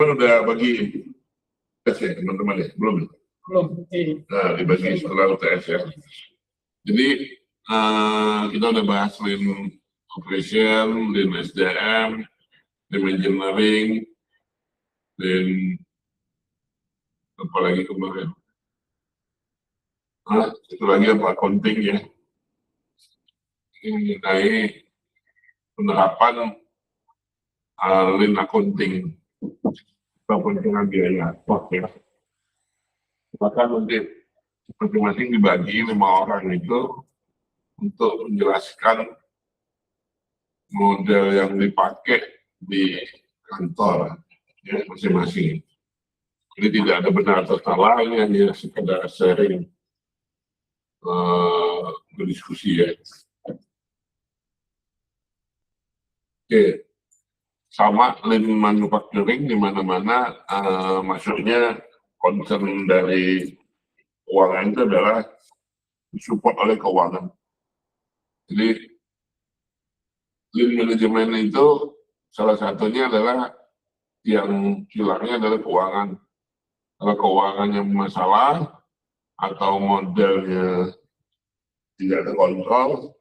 Udah bagi tes ya teman-teman ya? Belum? Nah, dibagi setelah UTS ya. Jadi kita udah bahas Lean Operation, Lean SDM, Lean Engineering, dan apa lagi kemarin? Itu lagi apa? Accounting ya. Ini mengenai penerapan Lean Accounting pengurangan biaya cost ya. Maka mungkin masing-masing dibagi 5 orang itu untuk menjelaskan model yang dipakai di kantor ya masing-masing. Jadi tidak ada benar atau salah, ini hanya sekedar sharing berdiskusi ya. Oke, sama Lean Manufacturing di mana-mana maksudnya concern dari keuangan itu adalah disupport oleh keuangan. Jadi Lean Management itu salah satunya adalah yang hilangnya adalah keuangan. Kalau keuangannya masalah atau modelnya tidak terkontrol,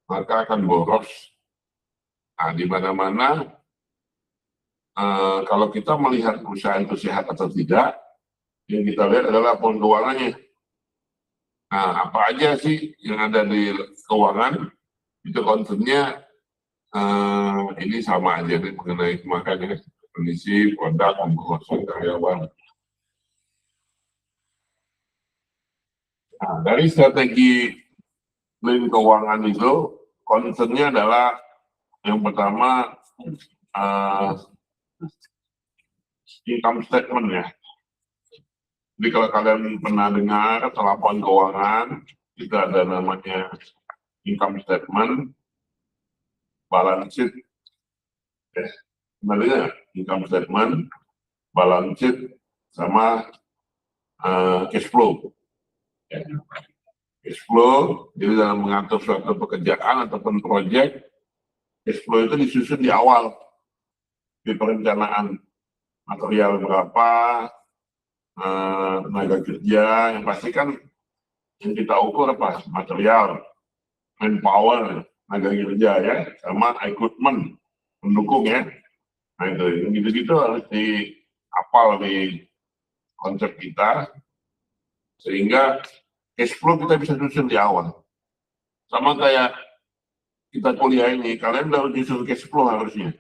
maka akan boros. Nah, di mana-mana kalau kita melihat perusahaan itu sehat atau tidak, yang kita lihat adalah laporan keuangannya. Nah, apa aja sih yang ada di keuangan, itu concernnya ini sama aja nih mengenai makanya kondisi produk, pembohosan karyawan. Nah, dari strategi Lean keuangan itu, concernnya adalah yang pertama income statement ya. Jadi kalau kalian pernah dengar laporan keuangan, itu ada namanya income statement, balance sheet, ya. Sebenarnya income statement, balance sheet, sama cash flow. Ya. Cash flow, jadi dalam mengatur suatu pekerjaan ataupun proyek, cash flow itu disusun di awal, di perencanaan material berapa, tenaga kerja, yang pasti kan yang kita ukur apa? Material, manpower, tenaga kerja ya, sama equipment, pendukung ya. Nah itu, gitu-gitu harus dihafal di konsep kita, sehingga cash flow kita bisa susun di awal. Sama kayak kita kuliah ini, kalian udah susun cash flow harusnya.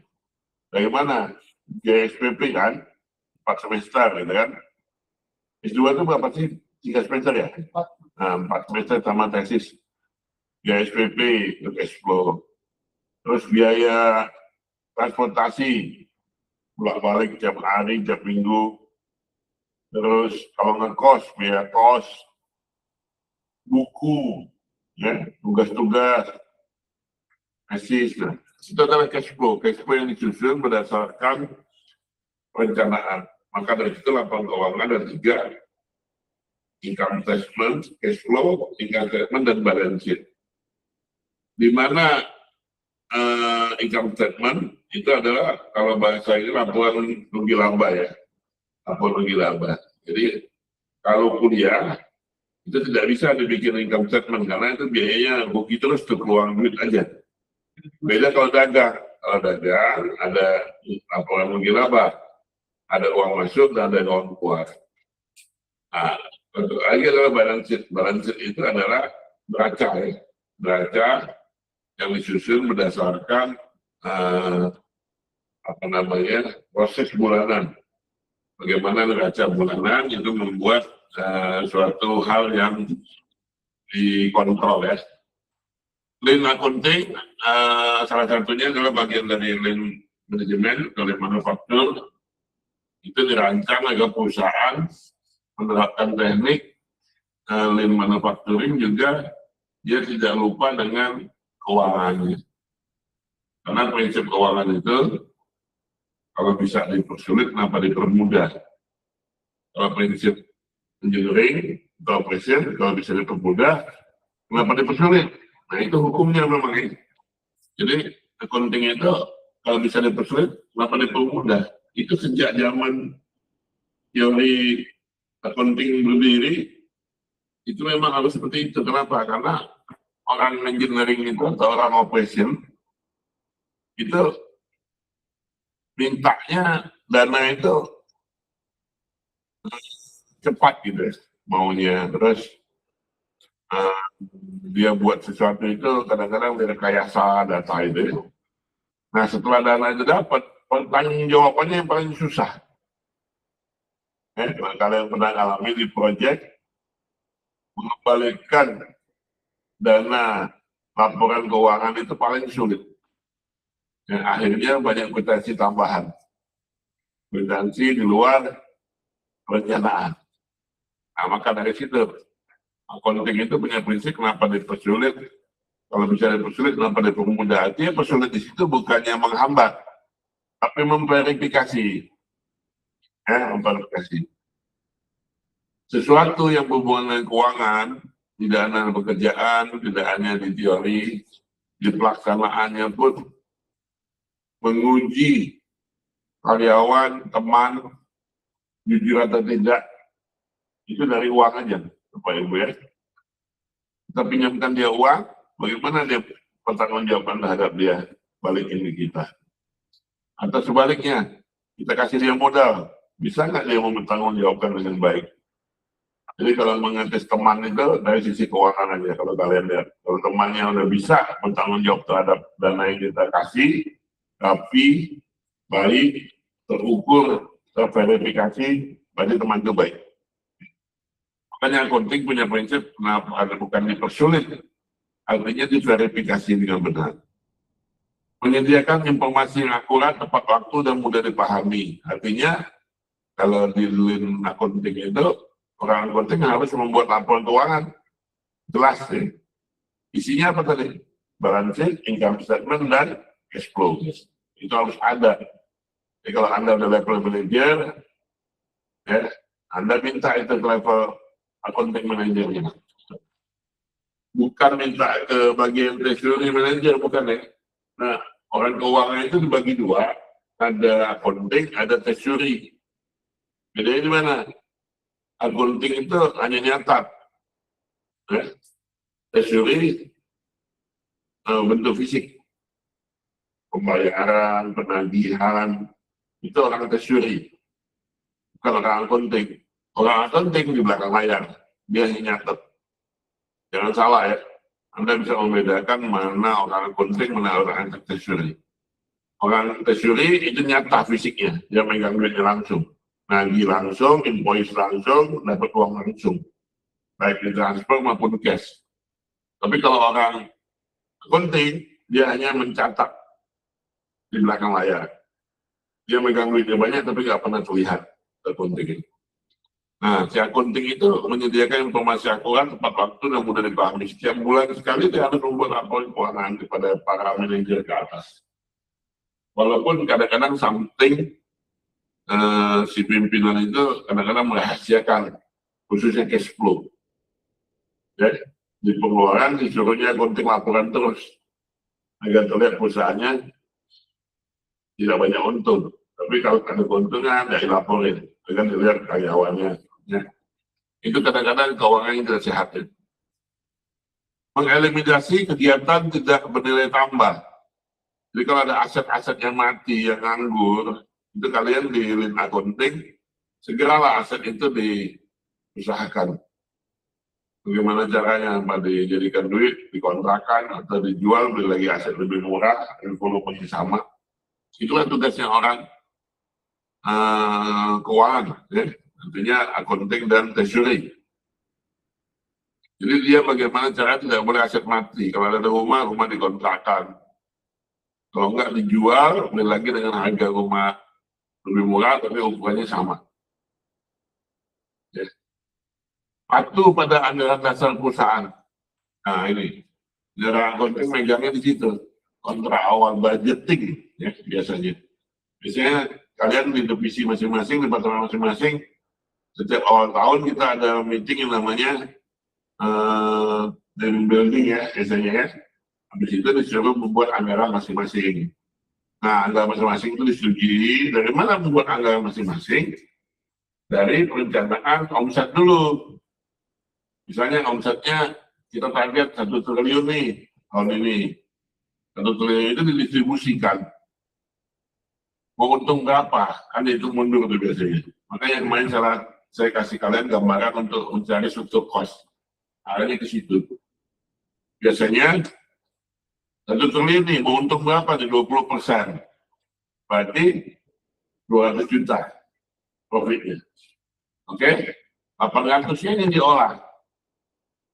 Bagaimana? JSPP kan, 4 semester gitu kan. S2 itu berapa sih? 3 semester ya? 4 semester sama tesis. JSPP itu cash flow. Terus biaya transportasi, bolak-balik tiap hari, tiap minggu. Terus kalau ngekos, biaya kos, buku, ya, tugas-tugas, tesis. Nah, itu adalah cash flow. Cash flow yang disusun berdasarkan perencanaan. Maka dari situ laporan keuangan ada 3, income statement, cash flow, income statement, dan balance sheet. Di mana income statement itu adalah kalau bahasa ini laporan rugi laba ya, laporan rugi laba. Jadi kalau kuliah itu tidak bisa dibikin income statement karena itu biayanya rugi terus tuh, keluar duit aja. Beda kalau dagang ada laporan rugi laba, ada uang masuk dan ada uang keluar. Nah, untuk lagi adalah balance sheet. Balance sheet itu adalah neraca ya, neraca yang disusun berdasarkan proses bulanan. Bagaimana neraca bulanan itu membuat suatu hal yang dikontrol ya. Lean accounting salah satunya adalah bagian dari Lean Management, Lean Manufacturing. Itu dirancang agar perusahaan menerapkan teknik Lean Manufacturing juga dia tidak lupa dengan keuangannya. Karena prinsip keuangan itu kalau bisa dipersulit, kenapa dipermudah? Kalau prinsip engineering atau operation, kalau bisa dipermudah, kenapa dipersulit? Nah itu hukumnya memang ini. Jadi accounting itu kalau bisa dipersulit, kenapa dipermudah? itu sejak zaman teori accounting berdiri, itu memang harus seperti itu. Kenapa? Karena orang engineering itu atau orang operation itu mintanya dana itu cepat gitu ya, maunya. Terus dia buat sesuatu itu kadang-kadang direkayasa data itu. Nah setelah dana itu dapat, pertanggung jawabannya yang paling susah. Kalau kalian pernah alami di proyek, mengembalikan dana laporan keuangan itu paling sulit. Dan akhirnya banyak kwitansi tambahan. Kwitansi di luar perencanaan. Nah, maka dari situ, accounting itu punya prinsip kenapa dipersulit. Kalau bisa dipersulit, kenapa dipermudah. Artinya persulit di situ bukannya menghambat, tapi memverifikasi. Memverifikasi. Sesuatu yang berhubungan dengan keuangan, tidak hanya pekerjaan, tidak hanya di teori, di pelaksanaannya pun menguji karyawan, teman, jujur atau tidak, itu dari uang aja, Bapak Ibu ya. Kita pinjamkan dia uang, bagaimana dia pertanggungjawaban terhadap dia balikin ke kita. Atau sebaliknya, kita kasih dia modal, bisa nggak dia mau bertanggungjawabkan dengan baik. Jadi kalau mengetes teman itu dari sisi keuangan aja, kalau kalian lihat. Kalau temannya udah bisa bertanggung jawab terhadap dana yang kita kasih, rapi, baik, terukur, terverifikasi, berarti teman itu baik. Makanya accounting punya prinsip, kenapa ada bukan dipersulit, artinya diverifikasi dengan benar. Menyediakan informasi yang akurat, tepat waktu, dan mudah dipahami. Artinya, kalau di lin accounting itu, orang accounting harus membuat laporan keuangan jelas ya. Isinya apa tadi? Balance sheet, income statement, dan cash flow. Itu harus ada. Jadi kalau Anda udah level manager, ya, Anda minta itu ke level accounting manajernya. Bukan minta ke bagian treasury manager, bukan ya. Nah, orang keuangan itu dibagi dua. Ada accounting, ada treasury. Bedanya di mana? Accounting itu hanya nyatat. Ya. Treasury bentuk fisik. Pembayaran, penagihan, itu orang treasury. Bukan orang accounting. Orang accounting di belakang layar. Dia hanya nyatat. Jangan salah ya. Anda bisa membedakan mana orang accounting, mana orang treasury. Orang treasury itu nyata fisiknya. Dia megang duitnya langsung. Nagih langsung, invoice langsung, dapat uang langsung. Baik di transfer maupun cash. Tapi kalau orang accounting, dia hanya mencatat di belakang layar. Dia megang duitnya banyak tapi nggak pernah terlihat accounting. Nah, si accounting itu menyediakan informasi akurat, tepat waktu, dan mudah dipahami. Setiap bulan sekali dia harus membuat laporan keuangan kepada para manajer ke atas. Walaupun kadang-kadang something si pimpinan itu kadang-kadang merahasiakan, khususnya cash flow. Ya, di pengeluaran disuruhnya accounting laporan terus agar terlihat perusahaannya tidak banyak untung. Tapi kalau ada keuntungan, ya dilaporin agar dilihat karyawannya. Ya. Itu kadang-kadang keuangan yang tidak sehat. Ya. Mengeliminasi kegiatan tidak bernilai tambah. Jadi kalau ada aset-aset yang mati, yang nganggur, itu kalian di lin accounting, segeralah aset itu diusahakan. Bagaimana caranya? Apa dijadikan duit, dikontrakan, atau dijual, beli lagi aset lebih murah, dan volumenya sama. Itulah tugasnya orang keuangan, ya. Artinya accounting dan treasury. Jadi dia bagaimana cara tidak boleh aset mati. Kalau ada rumah dikontrakkan. Kalau enggak dijual, beli lagi dengan harga rumah lebih murah, tapi ukurannya sama. Ya. Patuh pada anggaran dasar perusahaan. Nah ini, cara accounting megangnya di situ. Kontrak awal budgeting, ya biasanya. Biasanya kalian di divisi masing-masing, departemen masing-masing, setiap awal tahun kita ada meeting yang namanya team building ya biasanya ya. Habis itu disuruh membuat anggaran masing-masing. Nah, anggaran masing-masing itu disetujui. Dari mana membuat anggaran masing-masing? Dari perencanaan omset dulu. Misalnya omsetnya kita target 1 triliun nih tahun ini. 1 triliun itu didistribusikan. Mau untung berapa? Kan itu mundur tuh biasanya. Makanya kemarin saya kasih kalian gambaran untuk mencari struktur cost. Arahnya ke situ. Biasanya 1 triliun nih, mau untung berapa nih? 20%. Berarti 200 juta profitnya. Oke? 800-nya yang diolah.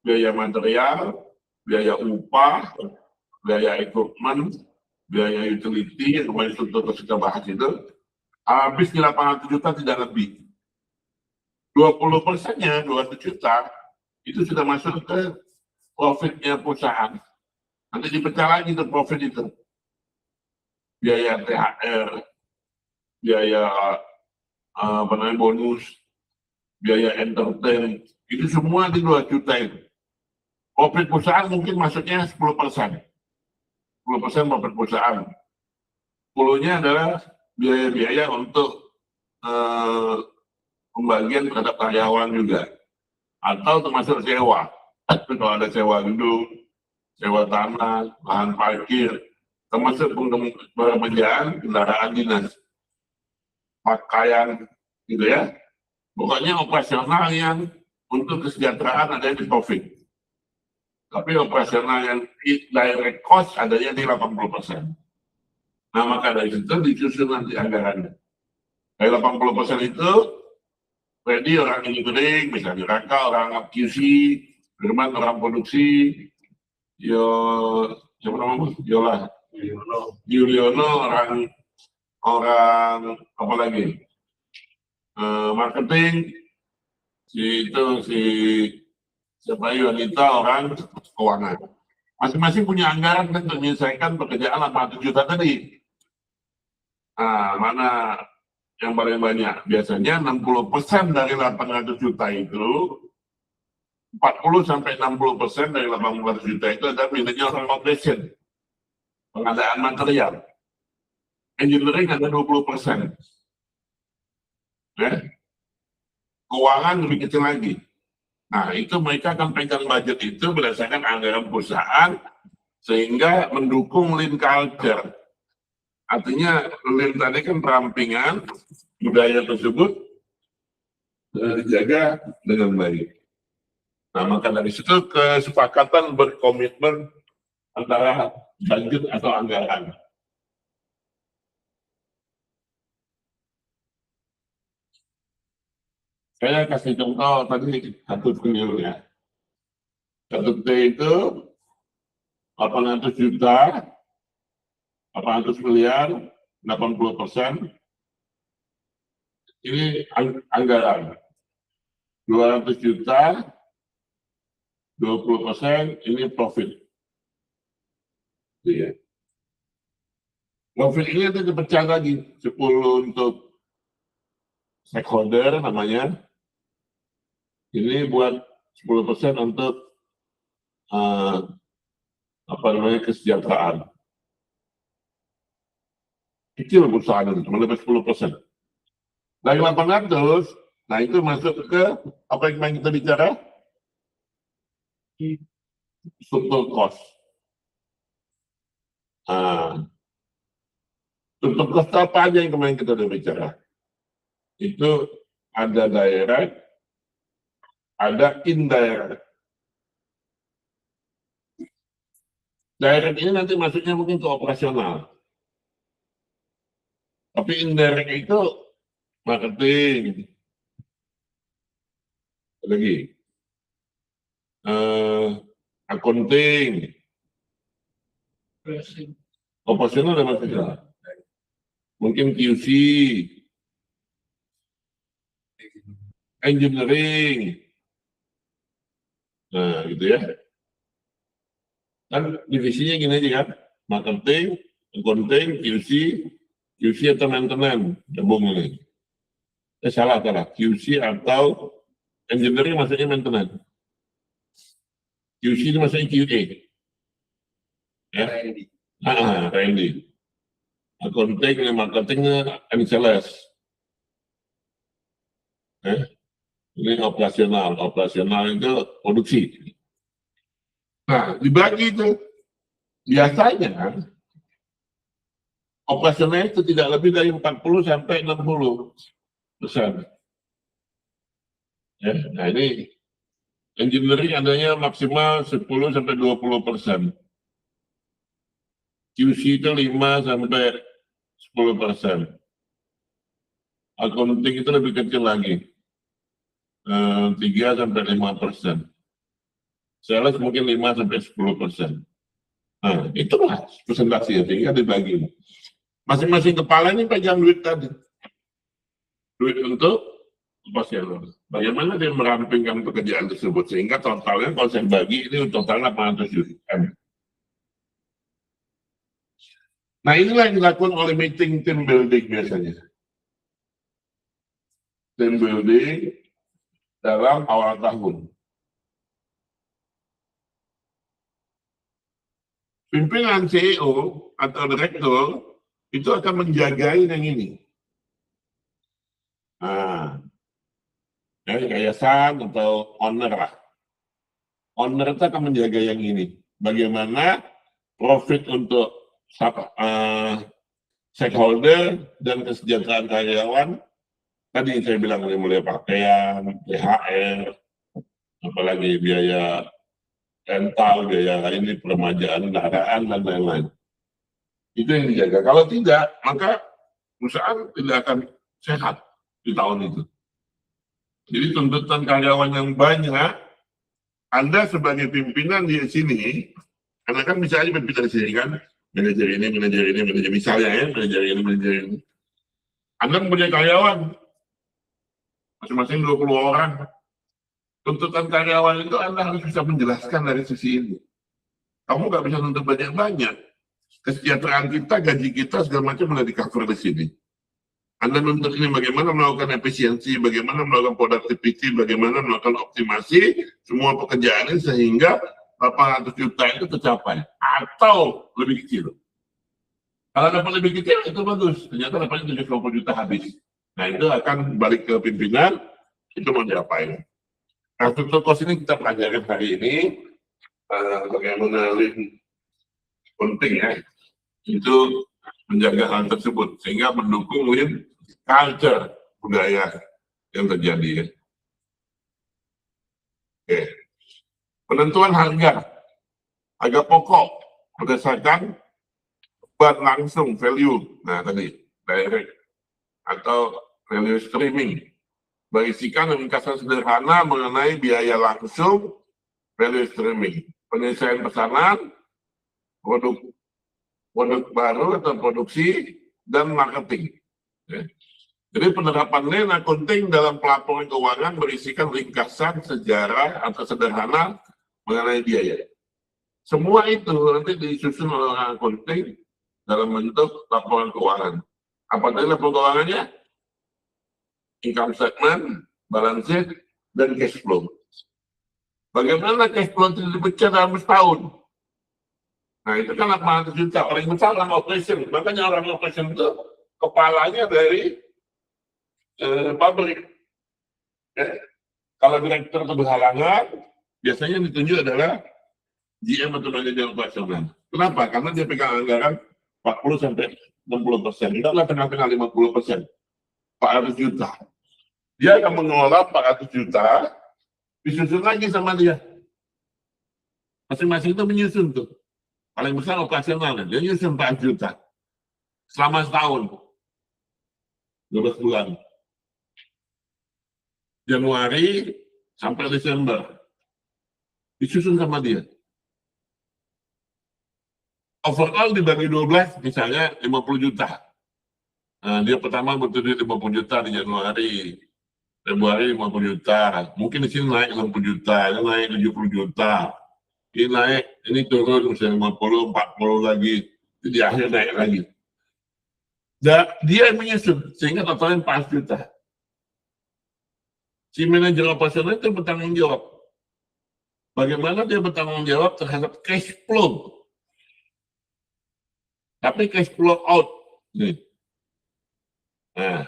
Biaya material, biaya upah, biaya equipment, biaya utility, yang kemarin kita bahas itu, habis di 800 juta tidak lebih. 20%-nya, 200 juta, itu sudah masuk ke profitnya perusahaan. Nanti dipecah lagi tuh profit itu. Biaya THR, biaya bonus, biaya entertain, itu semua di 2 juta itu. Profit perusahaan mungkin masuknya 10%. 10% profit perusahaan. 10-nya adalah biaya-biaya untuk pembagian terhadap karyawan juga. Atau termasuk sewa. Tapi kalau ada sewa gedung, sewa tanah, lahan parkir, termasuk pengembangan kendaraan dinas, pakaian, gitu ya. Pokoknya operasional yang untuk kesejahteraan ada di profit. Tapi operasional yang direct cost adanya di 80%. Nah, maka dari situ disusun nanti anggarannya. Dari 80% itu, ready orang engineering, misalnya Raka, orang QC, Firman orang produksi, siapa namanya? Yuliono orang apa lagi? Marketing, si siapa Yunita orang keuangan. Masing-masing punya anggaran kan untuk menyelesaikan pekerjaan 800 juta tadi. Nah, mana yang paling banyak? Biasanya 60% dari 800 juta itu, 40-60% dari 800 juta itu ada manajemen operation, pengadaan material. Engineering ada 20%. Ya. Keuangan lebih kecil lagi. Nah, itu mereka akan pegang budget itu berdasarkan anggaran perusahaan sehingga mendukung lean culture. Artinya lean tadi kan perampingan budaya tersebut dijaga dengan baik. Nah, maka dari situ kesepakatan berkomitmen antara budget atau anggaran. Saya kasih contoh tadi 1 triliun ya. 1 T itu 800 juta, 800 miliar, 80%. Ini anggaran. 200 juta, 20% ini profit. Iya. Profit ini nanti dipecah lagi, 10 untuk stakeholder namanya. Ini buat 10% untuk kesejahteraan. Kecil perusahaan itu, cuma dapat 10%. Dari 800, nah itu masuk ke apa yang kita bicara? Struktur cost. Struktur cost apa aja yang kemarin kita udah bicara? Itu ada direct, ada indirect. Direct ini nanti masuknya mungkin ke operasional. Tapi indirect itu marketing. Lagi. Accounting. Operasional ada masuknya. Mungkin QC. Engineering. Nah, gitu ya. Kan divisinya gini aja kan, marketing, accounting, QC atau maintenance, gabung ini. Salah, QC atau engineering maksudnya maintenance. QC itu maksudnya QA. Ya, R&D. Accounting, marketing, and sales. Ini operasional itu produksi. Nah, dibagi itu biasanya operasional itu tidak lebih dari 40 sampai 60%. Ya, nah ini engineering adanya maksimal 10 sampai 20%. QC itu 5 sampai 10%. Accounting itu lebih kecil lagi, 3 sampai 5%. Sales mungkin 5 sampai 10%. Nah, itulah presentasi ya, sehingga dibagi. Masing-masing kepala ini pegang duit tadi. Duit untuk operasional. Bagaimana dia merampingkan pekerjaan tersebut, sehingga totalnya kalau saya bagi ini totalnya 800 juta. Nah, inilah yang dilakukan oleh meeting team building biasanya. Team building dalam awal tahun. Pimpinan CEO atau direktur itu akan menjagai yang ini. Nah, yayasan atau owner lah. Owner itu akan menjaga yang ini. Bagaimana profit untuk stakeholder dan kesejahteraan karyawan. Tadi saya bilang mulai pakaian, THR, apalagi biaya rental, biaya ini peremajaan kendaraan dan lain-lain. Itu yang dijaga. Kalau tidak, maka perusahaan tidak akan sehat di tahun itu. Jadi tuntutan karyawan yang banyak, Anda sebagai pimpinan di sini, karena kan bisa aja pimpinan di sini kan, manajer ini, misalnya ya, manajer ini. Anda mempunyai karyawan, masing-masing 20 orang. Tuntutan karyawan itu Anda harus bisa menjelaskan dari sisi ini. Kamu nggak bisa nuntut banyak-banyak. Kesejahteraan kita, gaji kita, segala macam mulai di-cover di sini. Anda nuntut ini bagaimana melakukan efisiensi, bagaimana melakukan productivity, bagaimana melakukan optimasi semua pekerjaan ini sehingga 800 juta itu tercapai. Atau lebih kecil. Kalau dapat lebih kecil itu bagus. Ternyata dapatnya 720 juta habis. Nah itu akan balik ke pimpinan, itu mau diapain. Nah, struktur cost ini kita pelajari hari ini, bagaimana penting ya, itu menjaga hal tersebut, sehingga mendukung culture budaya yang terjadi ya. Oke. Penentuan harga pokok berdasarkan beban langsung value, nah tadi direct atau value streaming, berisikan ringkasan sederhana mengenai biaya langsung, value streaming, penyelesaian pesanan, produk baru atau produksi, dan marketing. Ya. Jadi penerapan lean accounting dalam pelaporan keuangan berisikan ringkasan sejarah atau sederhana mengenai biaya. Semua itu nanti disusun oleh orang accounting dalam bentuk laporan keuangan. Apa tadi laporan keuangannya? Income statement, balance sheet, dan cash flow. Bagaimana cash flow itu dipecah dalam setahun? Nah itu kan 800 juta, paling besar orang operation. Makanya orang operation itu kepalanya dari pabrik. Kalau direktur itu berhalangan, biasanya ditunjuk adalah GM atau manajer operasional. Kenapa? Karena dia pegang anggaran 40 sampai 60%. Tidak lah tengah-tengah 50%. 400 juta. Dia akan mengelola 400 juta, disusun lagi sama dia. Masing-masing itu menyusun tuh. Paling besar operasional, dia nyusun 400 juta. Selama setahun. 12 bulan. Januari sampai Desember. Disusun sama dia. Overall dibagi 12, misalnya 50 juta. Nah, dia pertama butuh duit 50 juta di Januari. Februari 50 juta, mungkin di sini naik 60 juta, ini naik 70 juta, ini naik, ini turun misalnya 50, 40 lagi, itu di akhir naik lagi. Dan dia yang menyusun, sehingga totalnya 4 juta. Si manajer operasional itu bertanggung jawab. Bagaimana dia bertanggung jawab terhadap cash flow. Tapi cash flow out, Nih. Nah,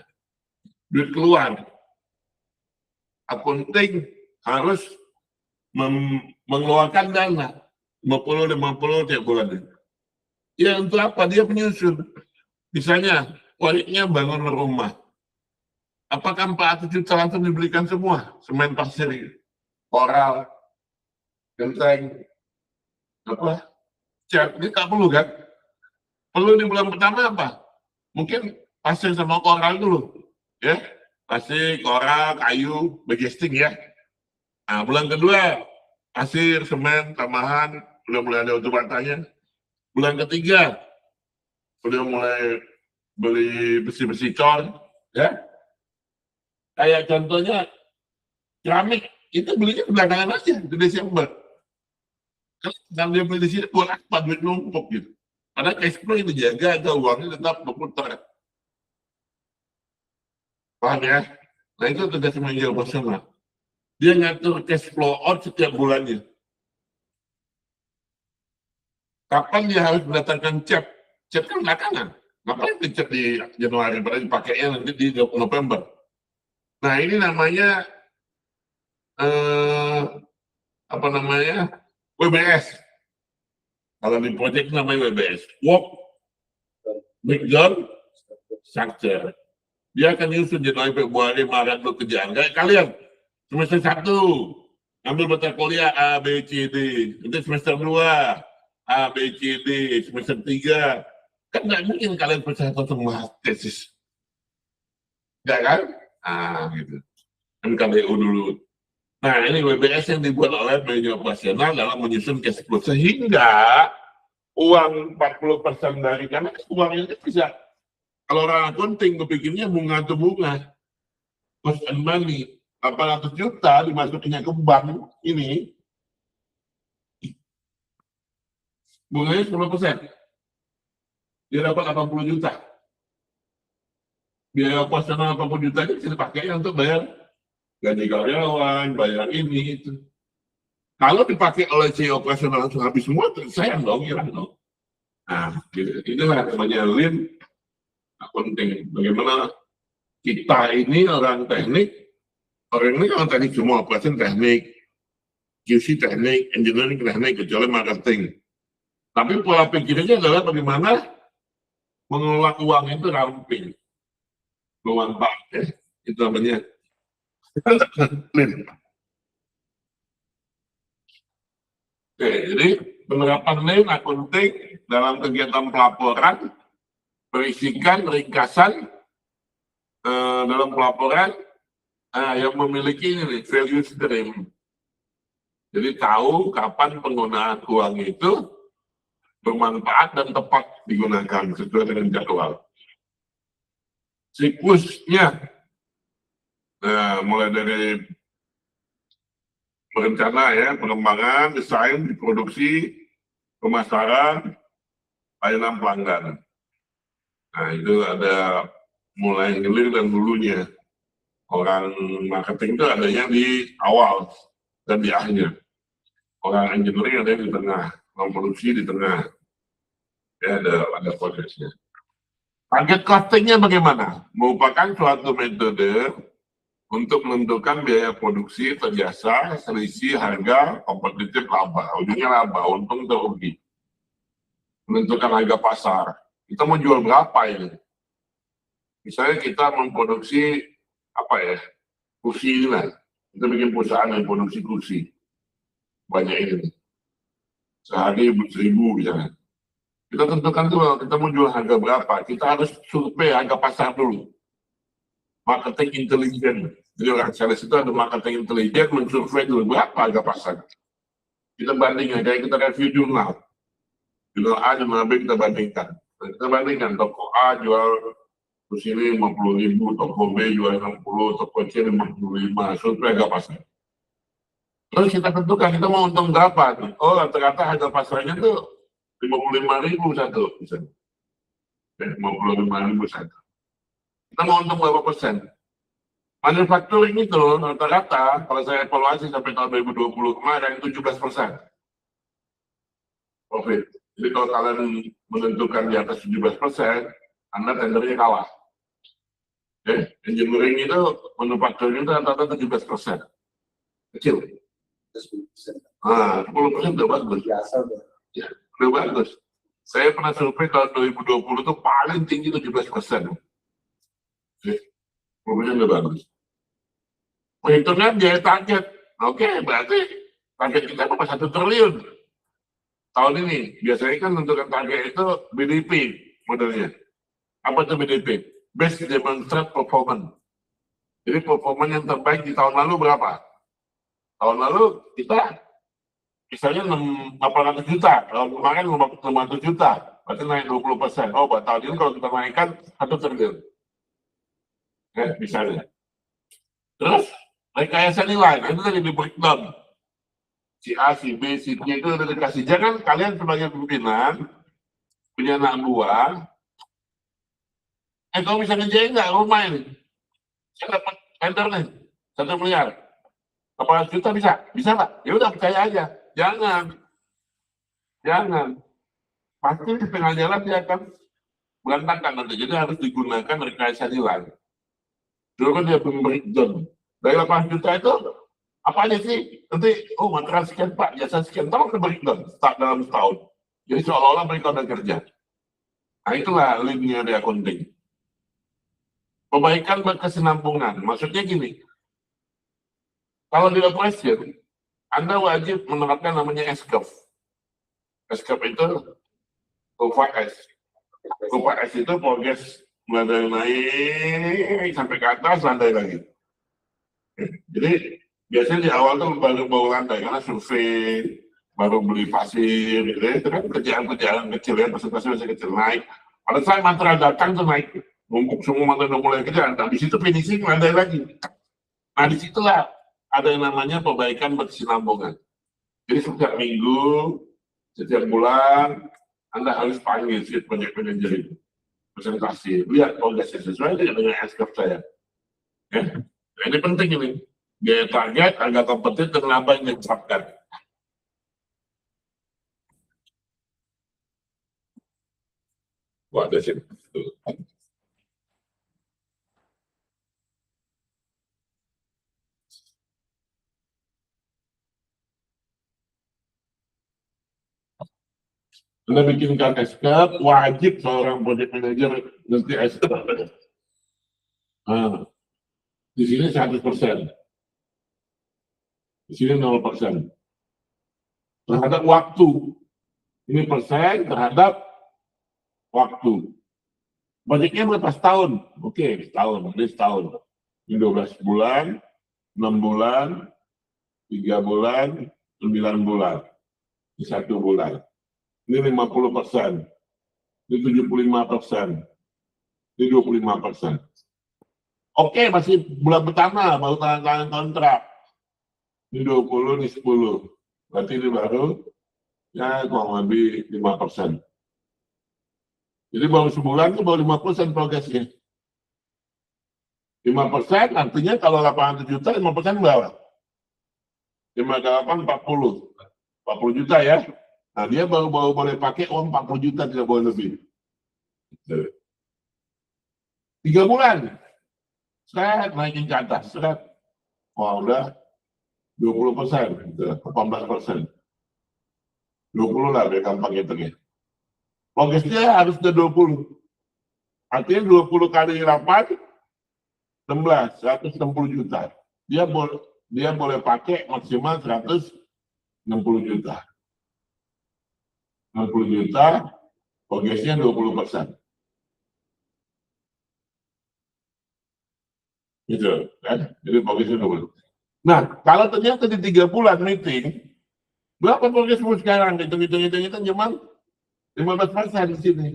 duit keluar. Akunting harus mengeluarkan dana 50 tiap bulan. Ya untuk apa? Dia penyusun. Misalnya, proyeknya bangun rumah. Apakah 400 juta langsung dibelikan semua? Semen pasir, koral, genteng, apa? Cat, ini tak perlu kan? Perlu di bulan pertama apa? Mungkin pasir sama koral dulu. Ya, pasir, koral, kayu, bagesting ya. Nah, bulan kedua, pasir, semen, tambahan, udah mulai ada untuk batanya. Bulan ketiga, udah mulai beli besi-besi cor, ya. Kayak contohnya keramik, itu belinya belakangan aja di Desember. Kalau dia beli di sini buat apa duit numpuk gitu. Karena cash flow itu jaga agar uangnya tetap berputar. Paham ya? Nah itu tugas manajer operasional. Dia ngatur cash flow out setiap bulannya. Kapan dia harus mendatangkan cek? Cek kan belakangan. Ngapain dicek di Januari, padahal dipakainya nanti di November. Nah ini namanya apa namanya? WBS. Kalau di project namanya WBS. Work Breakdown Structure. Dia akan nyusun Januari, Februari, Maret lo kerjaan. Kayak kalian semester 1 ambil mata kuliah A, B, C, D. Nanti semester 2 A, B, C, D. Semester 3 kan nggak mungkin kalian percaya semua tesis. Nggak kan? Gitu. MKBU dulu. Nah, ini WBS yang dibuat oleh manajer operasional dalam menyusun cash flow. Sehingga uang 40% dari karena uang itu bisa, kalau orang akunting berpikirnya bunga itu bunga. Cost and money. 800 juta dimasukinnya ke bank ini, bunganya 10%. Dia dapat 80 juta. Biaya operasional 80 juta ini bisa dipakai untuk bayar gaji karyawan, bayar ini, itu. Kalau dipakai oleh CEO operasional langsung habis semua, sayang dong, hilang dong. Nah, inilah namanya lean accounting. Bagaimana kita ini orang teknik, orang ini orang teknik semua, operasi teknik, QC teknik, engineering teknik, kecuali marketing. Tapi pola pikirnya adalah bagaimana mengelola uang itu ramping, bermanfaat, ya. Itu namanya lean. Oke, jadi penerapan lean accounting dalam kegiatan pelaporan berisikan ringkasan dalam pelaporan yang memiliki ini value stream. Jadi tahu kapan penggunaan uang itu bermanfaat dan tepat digunakan sesuai dengan jadwal. Siklusnya mulai dari berencana ya, pengembangan, desain, produksi, pemasaran, layanan pelanggan. Nah itu ada mulai hilir dan hulunya. Orang marketing itu adanya di awal dan di akhir. Orang engineering ada di tengah, orang produksi di tengah. Ya ada prosesnya. Target costingnya bagaimana? Merupakan suatu metode untuk menentukan biaya produksi atau jasa, selisih harga, kompetitif, laba. Ujungnya laba, untung atau rugi. Menentukan harga pasar. Kita mau jual berapa ini? Misalnya kita memproduksi apa ya? Kursi ini lah. Kita bikin perusahaan yang produksi kursi. Banyak ini. Sehari 1.000 misalnya. Kita tentukan dulu, kita mau jual harga berapa. Kita harus survei harga pasar dulu. Marketing intelijen. Jadi orang sales itu ada marketing intelijen, mensurvei dulu berapa harga pasar. Kita bandingkan, kayak kita review jurnal. Jurnal A, jurnal B kita bandingkan. Kita bandingkan, toko A jual di sini 50.000, toko B jual 60, toko C 55, survei harga pasar. Terus kita tentukan, kita mau untung berapa. Oh, rata-rata harga pasarnya tuh 55.000 satu, misalnya. 55.000 satu. Kita mau untung berapa persen? Manufacturing itu rata-rata, kalau saya evaluasi sampai tahun 2020 kemarin, 17%. Profit. Jadi kalau kalian menentukan di atas 17%, Anda tendernya kalah. Engineering itu manufacturing itu rata-rata 17%. Kecil. 10% udah bagus. Ya, udah bagus. Saya pernah survei tahun 2020 itu paling tinggi 17%. Pokoknya udah bagus. Perhitungan dia target. Oke, berarti target kita apa 1 triliun. Tahun ini, biasanya kan menentukan target itu BDP modelnya. Apa itu BDP? Best Demonstrate Performance. Jadi performance yang terbaik di tahun lalu berapa? Tahun lalu kita misalnya 800 juta, tahun kemarin 500 juta, berarti naik 20%. Oh, buat tahun ini kalau kita naikkan 1 triliun. Misalnya. Terus, rekayasa nilai, itu tadi di breakdown. Si A, si B, si D itu udah dikasih. Jangan kalian sebagai pimpinan, punya anak buah, kalau bisa ngerjain nggak rumah ini? Saya dapat tender nih, 1 miliar. 800 juta bisa? Bisa Pak? Ya udah percaya aja. Jangan. Pasti di tengah jalan dia akan berantakan nanti. Jadi harus digunakan rekayasa nilai. Dulu kan dia breakdown. Dari 8 juta itu, apa aja sih? Nanti, material sekian Pak, jasa sekian. Tahu ke breakdown dalam setahun. Jadi seolah-olah mereka udah kerja. Nah itulah linear accounting. Perbaikan berkesinambungan. Maksudnya gini, kalau di operation, Anda wajib menerapkan namanya S-curve. S-curve itu kurva S. Kurva S itu progres mulai naik sampai ke atas, landai lagi. Jadi biasanya di awal tuh baru landai karena survei, baru beli pasir, gitu. Itu kan kerjaan-kerjaan kecil ya, presentasi masih kecil naik. Pada saat material datang tuh naik, numpuk semua material mulai kerjaan. Nah, di situ finishing landai lagi. Nah, disitulah ada yang namanya perbaikan berkesinambungan. Jadi setiap minggu, setiap bulan, Anda harus panggil si project manager itu. Presentasi, lihat progresnya sesuai dengan S-curve saya. Ya. Nah, ini penting ini. Gaya target, agak kompeten, dan apa yang ditetapkan. Wah, ada sini. Anda bikinkan S-curve, wajib seorang project manager ngerti S-curve. Nah, di sini 100%. Di sini 0%. Terhadap waktu. Ini persen terhadap waktu. Budgetnya berapa setahun? Oke, setahun. Ini setahun. Ini 12 bulan, 6 bulan, 3 bulan, 9 bulan. Ini 1 bulan. Ini 50%. Ini 75%. Ini 25%. Oke, masih bulan pertama, baru tanda kontrak. Ini 20, ini 10. Berarti ini baru, ya kurang lebih 5%. Jadi baru sebulan itu baru 5% progresnya. 5% artinya kalau 800 juta, 5% berapa? 5 kali 8, 40. 40 juta ya. Nah, dia baru boleh pakai uang 40 juta, tidak boleh lebih. 3 bulan. Seret, naikin ke atas. Seret. Wah, udah 20%. 18%. 20 lah, biar gampang hitungnya. Progresnya harus ke 20. Artinya 20 kali 8, 16, 160 juta. Dia boleh pakai maksimal 160 juta. 60 juta, progresnya 20%. Gitu kan? Jadi progresnya 20%. Nah, kalau ternyata di 3 bulan meeting, berapa progresmu sekarang? Hitung-hitung cuma 15% di sini.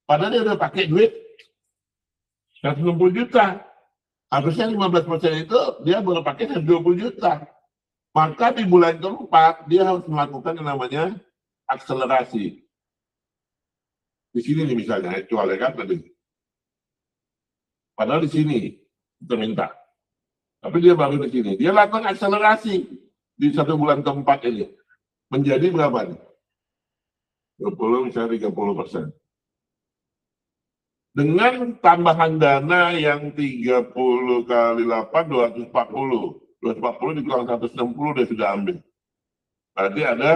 Padahal dia udah pakai duit 160 juta. Harusnya 15% itu dia baru pakai 120 juta. Maka di bulan keempat dia harus melakukan yang namanya akselerasi. Di sini nih misalnya, kecuali kan tadi. Padahal di sini kita minta. Tapi dia baru di sini. Dia lakukan akselerasi di 1 bulan keempat ini. Menjadi berapa nih? 20 misalnya 30%. Dengan tambahan dana yang 30 kali 8, 240. 240 dikurang 160 dia sudah ambil. Berarti ada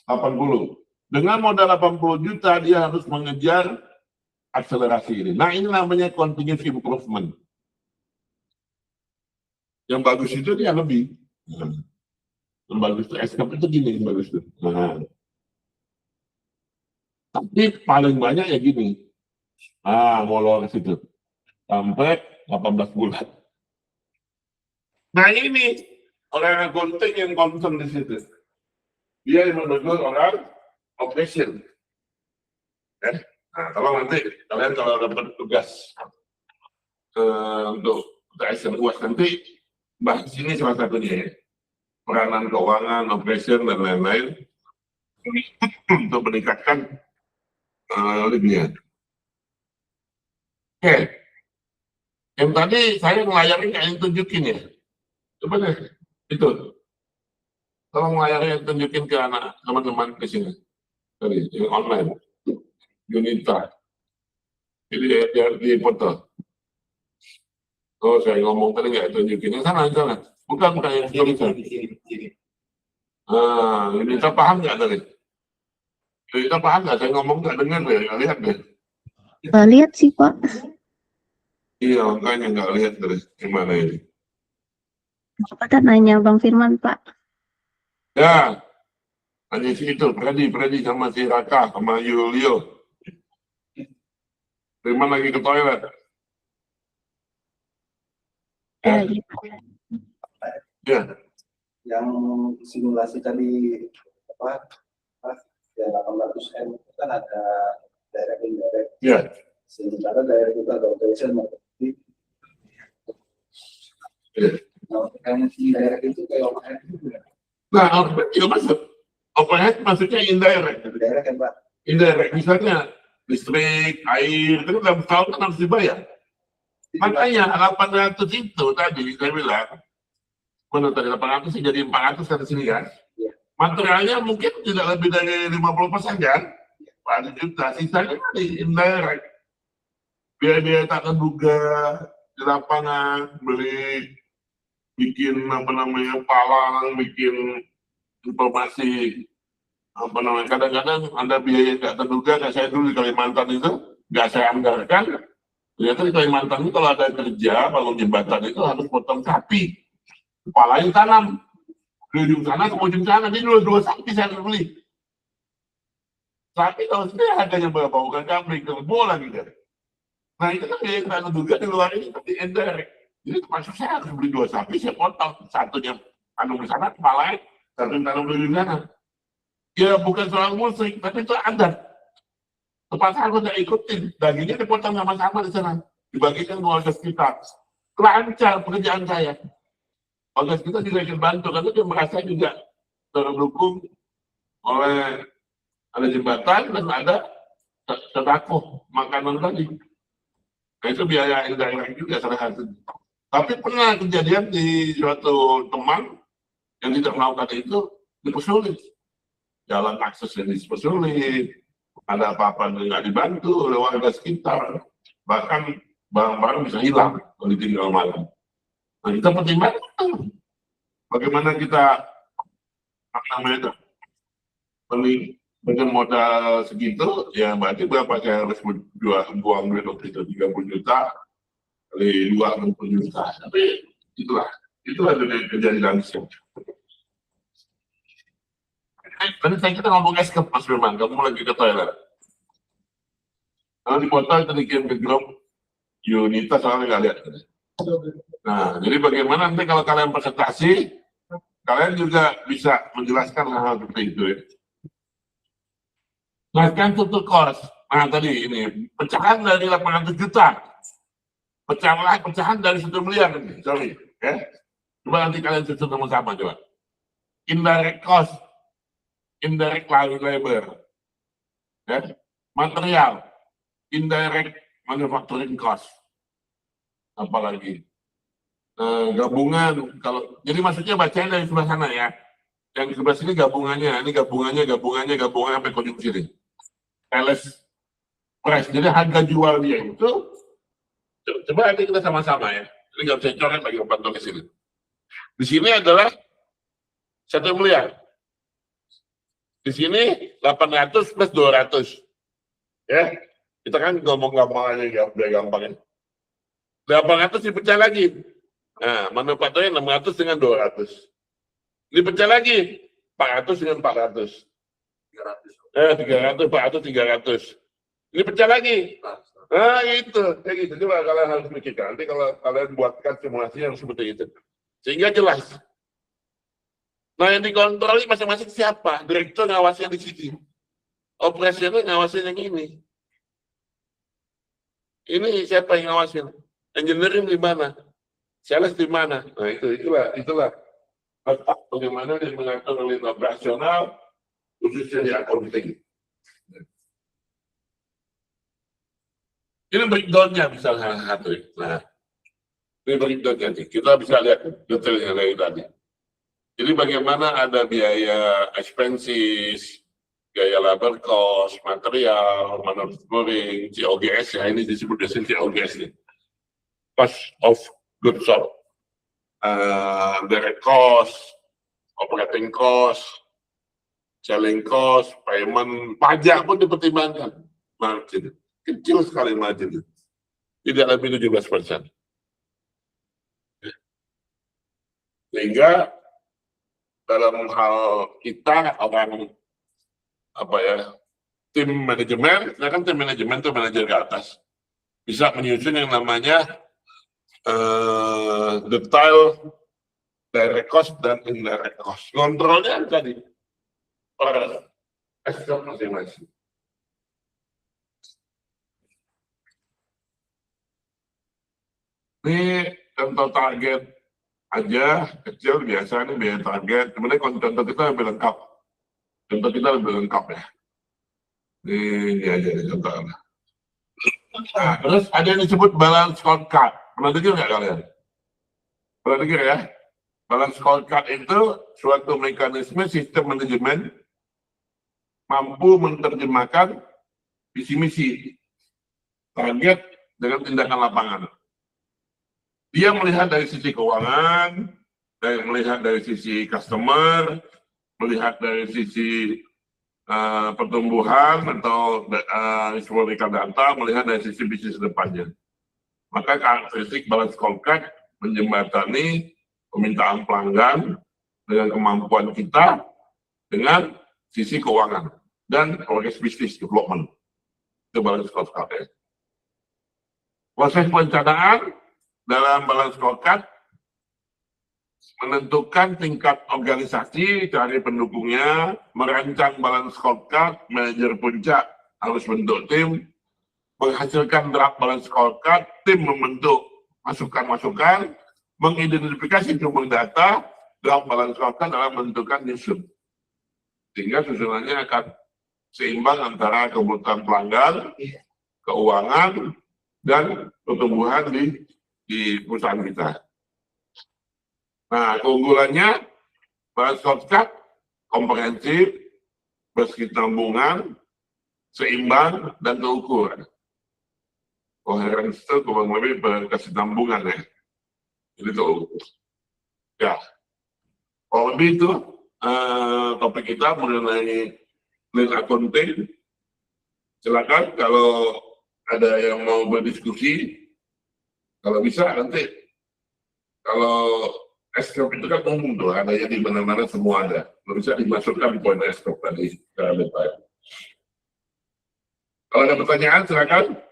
80. Dengan modal 80 juta dia harus mengejar akselerasi ini. Nah ini namanya continuous improvement. Yang bagus itu dia lebih. Yang bagus itu escape itu gini yang bagus itu. Nah. Tapi paling banyak ya gini. Molor ke situ. Sampai 18 bulan. Nah ini orang akunting yang concern di situ. Dia yang menegur orang operation. Nah, kalau nanti kalian kalau dapat tugas untuk ASN UAS nanti bahas ini salah satunya ya. Peranan keuangan, operation dan lain-lain untuk meningkatkan leadnya. Oke. Yang tadi saya ngelayarin kayak yang tunjukin ya. Coba deh, itu. Tolong layarnya tunjukin ke anak teman-teman di sini. Tadi, yang online. Unita. Jadi di foto. Oh, saya ngomong tadi nggak tunjukin. Yang sana. Bukan yang tulisan. Unita paham nggak tadi? Unita paham nggak? Saya ngomong nggak dengar deh, nggak lihat deh. Nggak lihat sih, Pak. Iya, makanya nggak lihat tadi. Gimana ini? Bapak nanya Bang Firman, Pak. Ya, hanya si itu, Freddy sama si Raka, sama Yulio. Firman lagi ke toilet. Ya, gitu. Ya. Yang simulasi tadi apa ya 800M itu kan ada direct indirect. Ya. Sementara direct itu ada operation marketing. Ya. Nah, yang indirect itu kayak overhead juga. Nah, itu maksud overhead maksudnya indirect. Indirect kan Pak? Indirect misalnya listrik, air, itu dalam tahun kan harus dibayar. Makanya 800 itu tadi saya bilang, mana tadi 800 sih jadi 400 kan sini kan? Materialnya mungkin tidak lebih dari 50% kan? 4 juta, sisanya di indirect. Biaya-biaya tak terduga di lapangan, beli, bikin palang, bikin informasi, kadang-kadang ada biaya nggak terduga. Kayak saya dulu di Kalimantan itu nggak saya anggarkan. Ternyata di Kalimantan itu kalau ada kerja bangun jembatan itu harus potong sapi, kepalanya tanam di ujung sana ke ujung sana. Ini dua sapi saya beli. Sapi kalau sini harganya berapa? Bukan kambing, kerbau lagi kan. Nah itu kan biaya nggak terduga di luar ini tapi indirect. Jadi termasuk saya harus beli 2 sapi, saya potong satunya tanam di sana kepalanya, satunya tanam di ujung sana. Ya bukan soal musik, tapi itu adat. Tempat saya udah ikutin, dagingnya dipotong sama-sama di sana, dibagikan ke warga sekitar. Lancar pekerjaan saya. Warga sekitar juga ikut bantu, karena dia merasa juga terdukung oleh ada jembatan dan ada sedekah makanan tadi. Nah itu biaya indirect juga salah satu. Tapi pernah kejadian di suatu teman yang tidak melakukan itu dipersulit. Jalan aksesnya dipersulit. Ada apa-apa nggak dibantu oleh warga sekitar, bahkan barang-barang bisa hilang kalau ditinggal malam. Nah kita pertimbangkan bagaimana kita dengan modal segitu, ya berarti berapa saya harus buang duit waktu itu 30 juta kali 2 60 juta. Tapi itulah kejadian sih. Tadi kita ngomong escape Mas Firman, kamu lagi ke toilet. Kalau di foto itu dikirim ke grup Unita soalnya nggak lihat. Nah, jadi bagaimana nanti kalau kalian presentasi, kalian juga bisa menjelaskan hal-hal seperti itu ya. Nah, kan total cost. Nah, tadi ini pecahan dari 800 juta. Pecahan dari 1 miliar ini, sorry. Ya. Coba nanti kalian susun sama-sama coba. Indirect cost. Indirect labor, ya. Material, indirect manufacturing cost, apalagi gabungan. Kalau jadi maksudnya bacanya dari sebelah sana ya, yang di sebelah sini gabungannya, ini gabungannya sampai ke ujung sini. price. Jadi harga jual dia itu, coba nanti kita sama-sama ya. Ini nggak bisa coret lagi pantau ke sini. Di sini adalah 1 miliar. Di sini 800 plus 200. Ya, kita kan ngomong gampang aja, ya, udah gampang ya. 800 dipecah lagi. Nah, manufakturnya 600 dengan 200. Dipecah lagi, 400 dengan 400. 300, 400, 300. Ini pecah lagi. Nah, itu. Kayak gitu. Coba kalian harus pikirkan. Nanti kalau kalian buatkan simulasi yang seperti itu. Sehingga jelas. Nah, yang dikontrol masing-masing siapa? Direktur ngawasnya di sini. Operasional ngawasin yang ini. Ini siapa yang ngawasin? Engineering di mana? Sales di mana? Nah, itulah. Bagaimana dia mengatur oleh operasional, khususnya di accounting. Ini breakdown-nya misalnya satu. Nah, ini breakdown-nya. Kita bisa lihat detailnya dari tadi. Jadi bagaimana ada biaya expenses, biaya labor cost, material, manufacturing, COGS ya, ini disebut biasanya COGS nih. Cost of goods sold, direct cost, operating cost, selling cost, payment, pajak pun dipertimbangkan. Margin, kecil sekali margin. Tidak lebih 17%. Sehingga dalam hal kita orang tim manajemen, kan tim manajemen itu manajer ke atas bisa menyusun yang namanya detail direct cost dan indirect cost. Kontrolnya tadi per ekspor masing-masing. Ini contoh target aja kecil biasa, ini biaya target. Kemudian contoh kita lebih lengkap. Contoh kita lebih lengkap ya. Ini aja nih contohnya. Nah, terus ada yang disebut balance scorecard. Pernah dengar nggak kalian? Pernah dengar ya? Balance scorecard itu suatu mekanisme sistem manajemen mampu menerjemahkan visi misi target dengan tindakan lapangan. Dia melihat dari sisi keuangan, melihat dari sisi customer, melihat dari sisi pertumbuhan atau historical data, melihat dari sisi bisnis depannya. Maka karakteristik balance scorecard menjembatani permintaan pelanggan dengan kemampuan kita dengan sisi keuangan dan progress business development. Itu balance scorecard ya. Proses perencanaan dalam balance scorecard menentukan tingkat organisasi, cari pendukungnya, merancang balance scorecard, manajer puncak harus bentuk tim, menghasilkan draft balance scorecard, tim membentuk masukan-masukan, mengidentifikasi sumber data, draft balance scorecard dalam menentukan nyusun. Sehingga susunannya akan seimbang antara kebutuhan pelanggan, keuangan, dan pertumbuhan di perusahaan kita. Nah, keunggulannya balance scorecard komprehensif, berkesinambungan, seimbang, dan terukur. Coherence itu kurang lebih berkesinambungan ya. Jadi terukur. Ya, kalau lebih itu topik kita mengenai lean accounting. Silakan kalau ada yang mau berdiskusi, kalau bisa nanti kalau S-Corp itu kan umum tuh, adanya di mana-mana semua ada. Bisa dimasukkan poin S-Corp tadi secara detail. Kalau ada pertanyaan, silakan.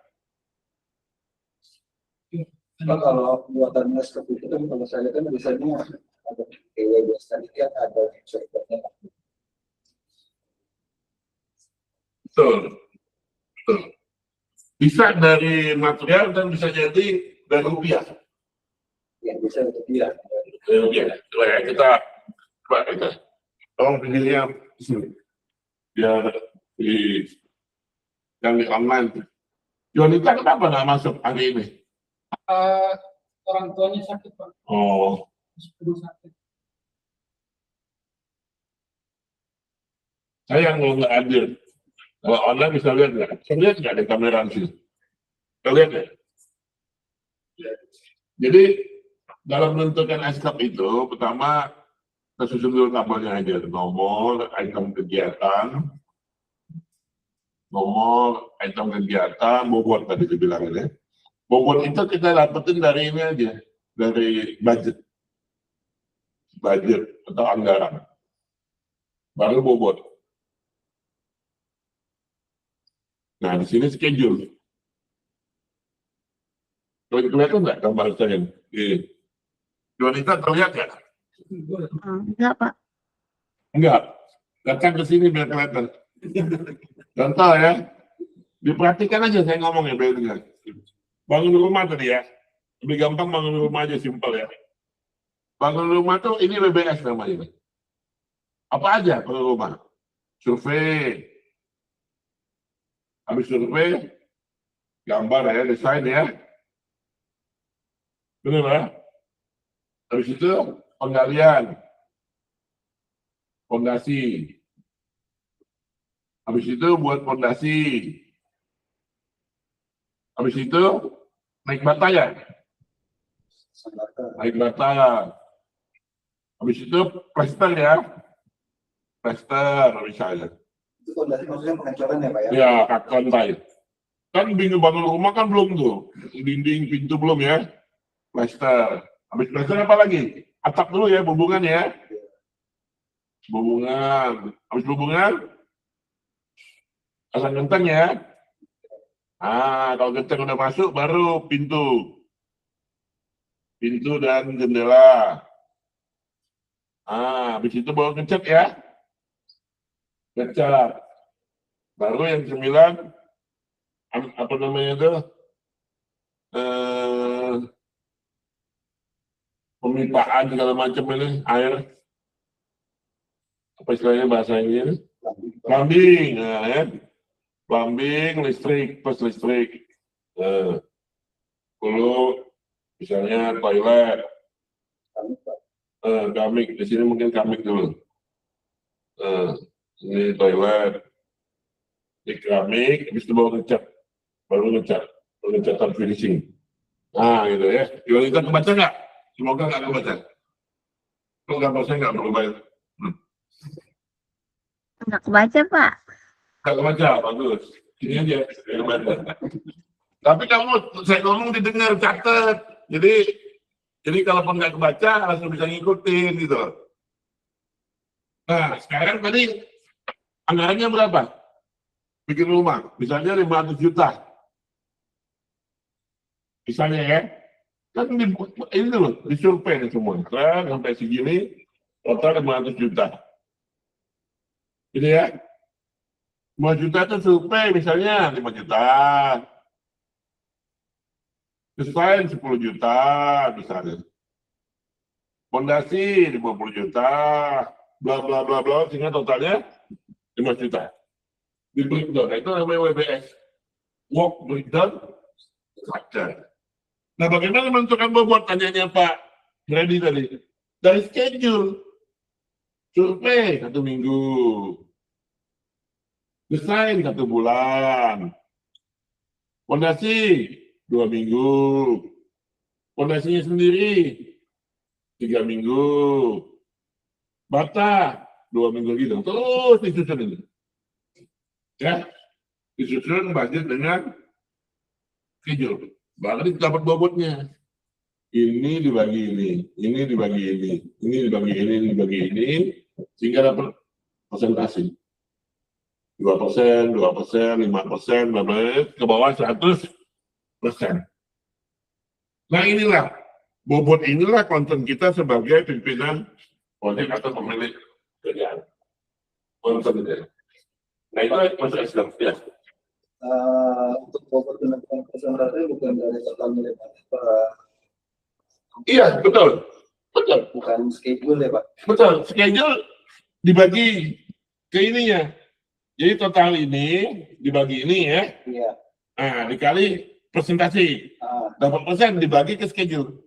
Nah, kalau buatan S-Corp itu kan kalau saya lihat kan biasanya ada KWBS tadi kan ada software-nya. Betul. Betul. Bisa dari material dan bisa jadi dari rupiah. Yang bisa untuk dia. Ya, kita tolong pilihnya di sini biar yang di online. Yonita kenapa nggak masuk hari ini? Orang tuanya sakit, Pak. Oh, Sakit. saya nggak hadir. Kalau online bisa lihat nggak? Bisa lihat nggak di kamera sih? Kita lihat ya. Jadi dalam menentukan SKAP itu, pertama kita susun dulu tabelnya aja. Nomor, item kegiatan, bobot tadi dibilang ini. Bobot itu kita dapetin dari ini aja, dari budget atau anggaran. Baru bobot. Nah, di sini schedule. Kelihatan nggak gambar saya? Jonita terlihat nggak? Enggak, Pak. Enggak. Datang ke sini biar kelihatan. Contoh ya. Diperhatikan aja saya ngomong ya, biar dengar. Bangun rumah tadi ya. Lebih gampang bangun rumah aja, simpel ya. Bangun rumah tuh ini WBS namanya. Apa aja bangun rumah? Survei. Habis survei, gambar ya, desain ya. Benar ya? Habis itu penggalian, fondasi. Habis itu buat fondasi. Habis itu naik bata ya? Naik bata. Habis itu plester ya? Plester misalnya. Itu fondasi maksudnya pengecoran ya Pak ya? Ya, lantai. Kan bingung bangun rumah kan belum tuh. Dinding, pintu belum ya? Plester. Habis plester apa lagi? Atap dulu ya, bubungan ya. Bubungan. Habis bubungan, pasang genteng ya. Kalau genteng udah masuk, baru pintu. Pintu dan jendela. Habis itu baru ngecat ya. Ngecat. Baru yang 9, apa namanya itu? Pemipaan segala macam ini, air. Apa istilahnya bahasa ini? Plumbing, nah, ya. Plumbing, listrik, plus listrik. Dulu misalnya toilet, kamik, di sini mungkin kamik dulu. Ini toilet, ini keramik, habis itu baru ngecat finishing. Gitu ya. Kalau kita kebaca nggak? Semoga nggak kebaca. Kalau gambar saya nggak berubah. Enggak kebaca, Pak. Nggak kebaca, bagus. Ini aja. Tapi saya ngomong didengar, catat. Jadi kalaupun nggak kebaca, langsung bisa ngikutin gitu. Nah, sekarang tadi anggarannya berapa? Bikin rumah, misalnya 500 juta. Misalnya ya, kan ini loh, disurvei nih semua. Kan sampai segini, total 500 juta. Gitu ya. 5 juta itu survei misalnya 5 juta. Desain 10 juta misalnya. Fondasi 50 juta. Bla bla bla bla, sehingga totalnya 5 juta. Di breakdown, itu namanya WBS. Work breakdown structure. Nah, bagaimana menentukan bobot? Tanyanya Pak Freddy tadi. Dari schedule. Survei 1 minggu. Desain 1 bulan. Fondasi 2 minggu. Fondasinya sendiri 3 minggu. Bata 2 minggu gitu. Terus disusun ini. Ya. Disusun budget dengan schedule. Baru dapat bobotnya. Ini dibagi ini dibagi ini dibagi ini, sehingga dapat persentase. 2%, 5%, ke bawah 100%. Nah inilah, bobot inilah konten kita sebagai pimpinan proyek atau pemilik kerjaan. Konten itu. Nah itu masuk Islam ya. Untuk bobot penentuan persentase bukan dari total nilai Pak. Iya, betul. Bukan schedule ya Pak. Betul, schedule dibagi ke ininya. Jadi total ini dibagi ini ya. Iya. Nah, dikali presentasi. Dapat persen dibagi ke schedule.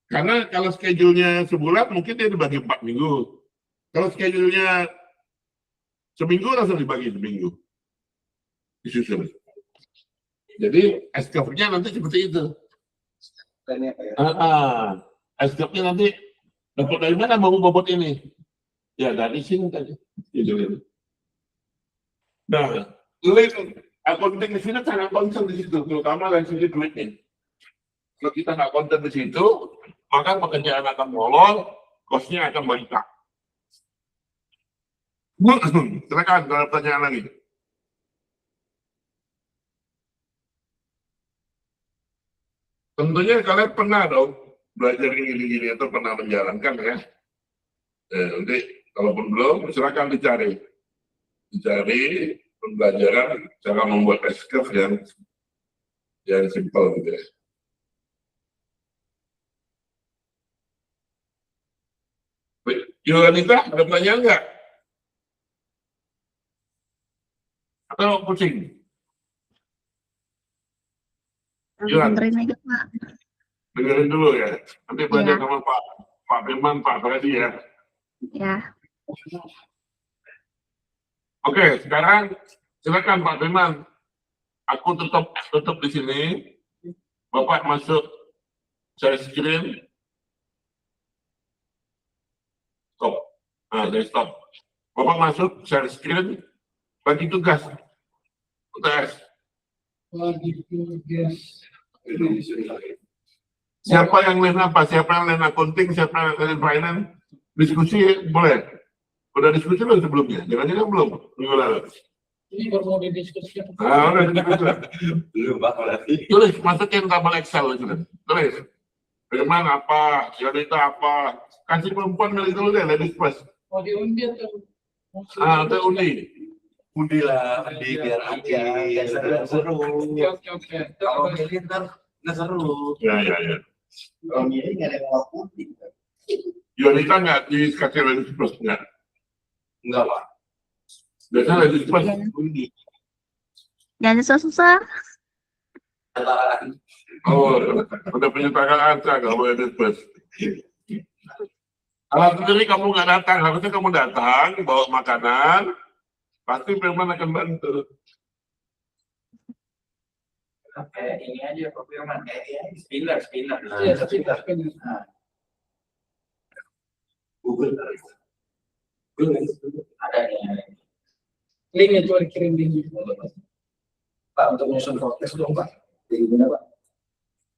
Karena kalau schedule-nya sebulan mungkin dia dibagi 4 minggu. Kalau schedule-nya Seminggu langsung dibagi seminggu. Disusun. Jadi SKF-nya nanti seperti itu. Plannya kayak SKF-nya nanti dapat dari mana bobot ini? Ya dari sini tadi. Gitu. Nah, accounting di sini sangat concern di situ, terutama dari sisi duitnya. Kalau kita nggak konten di situ, maka pekerjaan akan molor, kosnya akan meningkat. Silakan kalau ada pertanyaan lagi. Tentunya kalian pernah dong belajar gini-gini atau pernah menjalankan ya. Nanti kalaupun belum, silakan dicari pembelajaran cara membuat SKF yang simpel gitu ya. Yolanita, ada pertanyaan nggak? Atau pusing? Dengerin aja Pak. Dengerin dulu ya. Nanti belajar sama Pak Firman, Pak Freddy ya. Ya. Oke, sekarang silakan Pak Firman. Aku tutup di sini. Bapak masuk share screen. Stop. Nah, saya stop. Bapak masuk share screen. Bagi tugas. UTS. Bagi tugas. Siapa yang lain apa? Siapa yang lain accounting? Siapa yang lain finance? Diskusi boleh. Udah diskusi belum sebelumnya? Jangan-jangan belum. Minggu lalu. Ini baru mau didiskusikan. Nah, udah diskusi. belum Pak berarti. Tulis, masukin tabel Excel gitu. Tulis. Firman apa? Yonita apa? Kasih perempuan milih dulu deh, ladies first. Mau diundi atau? Itu undi. Undi lah, undi biar aja. Biar seru. Oke. Kalau milih ntar nggak seru. Ya. Kalau milih nggak ada yang mau undi. Yonita nggak dikasih ladies first nggak? Enggak Pak. Biasanya ladies first. Undi. Jangan susah-susah. Oh, udah penyertaan saya nggak boleh ladies first. Kalau sendiri kamu nggak datang, harusnya kamu datang, bawa makanan, pasti Firman akan bantu. Kayak ini aja Pak Firman, kayak spinner. Iya, sekitar. Google ada nih. Linknya coba dikirim link. Pak untuk menyusun forecast dong Pak. Jadi gimana Pak?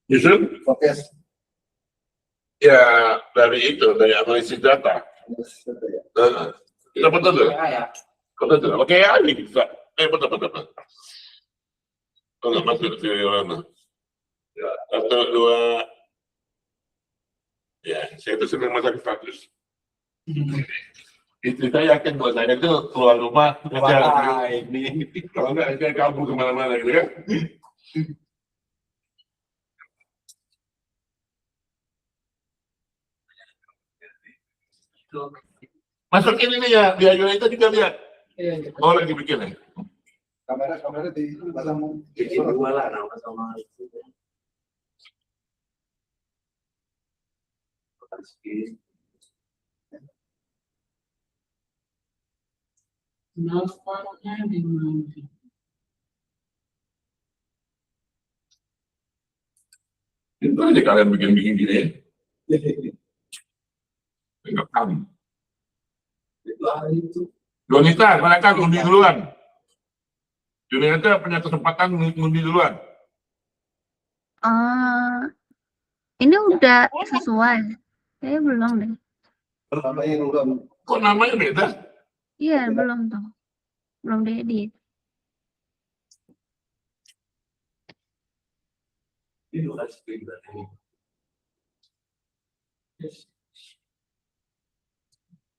Yusuf, Forecast. ya dari analisis data. Kita betul tuh. Betul. Oke, ya ini bisa. Betul. Kalau masuk ke Yolanda. 1, 2. Ya, saya itu senang masak status. Istri saya yakin buat saya itu keluar rumah kerja. Ini. Kalau enggak, saya kabur kemana-mana gitu kan. Masukin ini ya, di Ayo itu juga lihat. Iya. Oh, lagi bikin ya. Kamera di pasang. Bikin dua lah sama itu. Nampaknya di mana? Itu aja kalian bikin gini ya. Enggak tahu. Itu. Donita, mereka undi duluan. Donita punya kesempatan ngundi duluan. Ini udah sesuai. Saya belum deh. Namanya belum. Kok namanya beda? Iya, belum tuh. Belum diedit. Ini bukan screen berarti.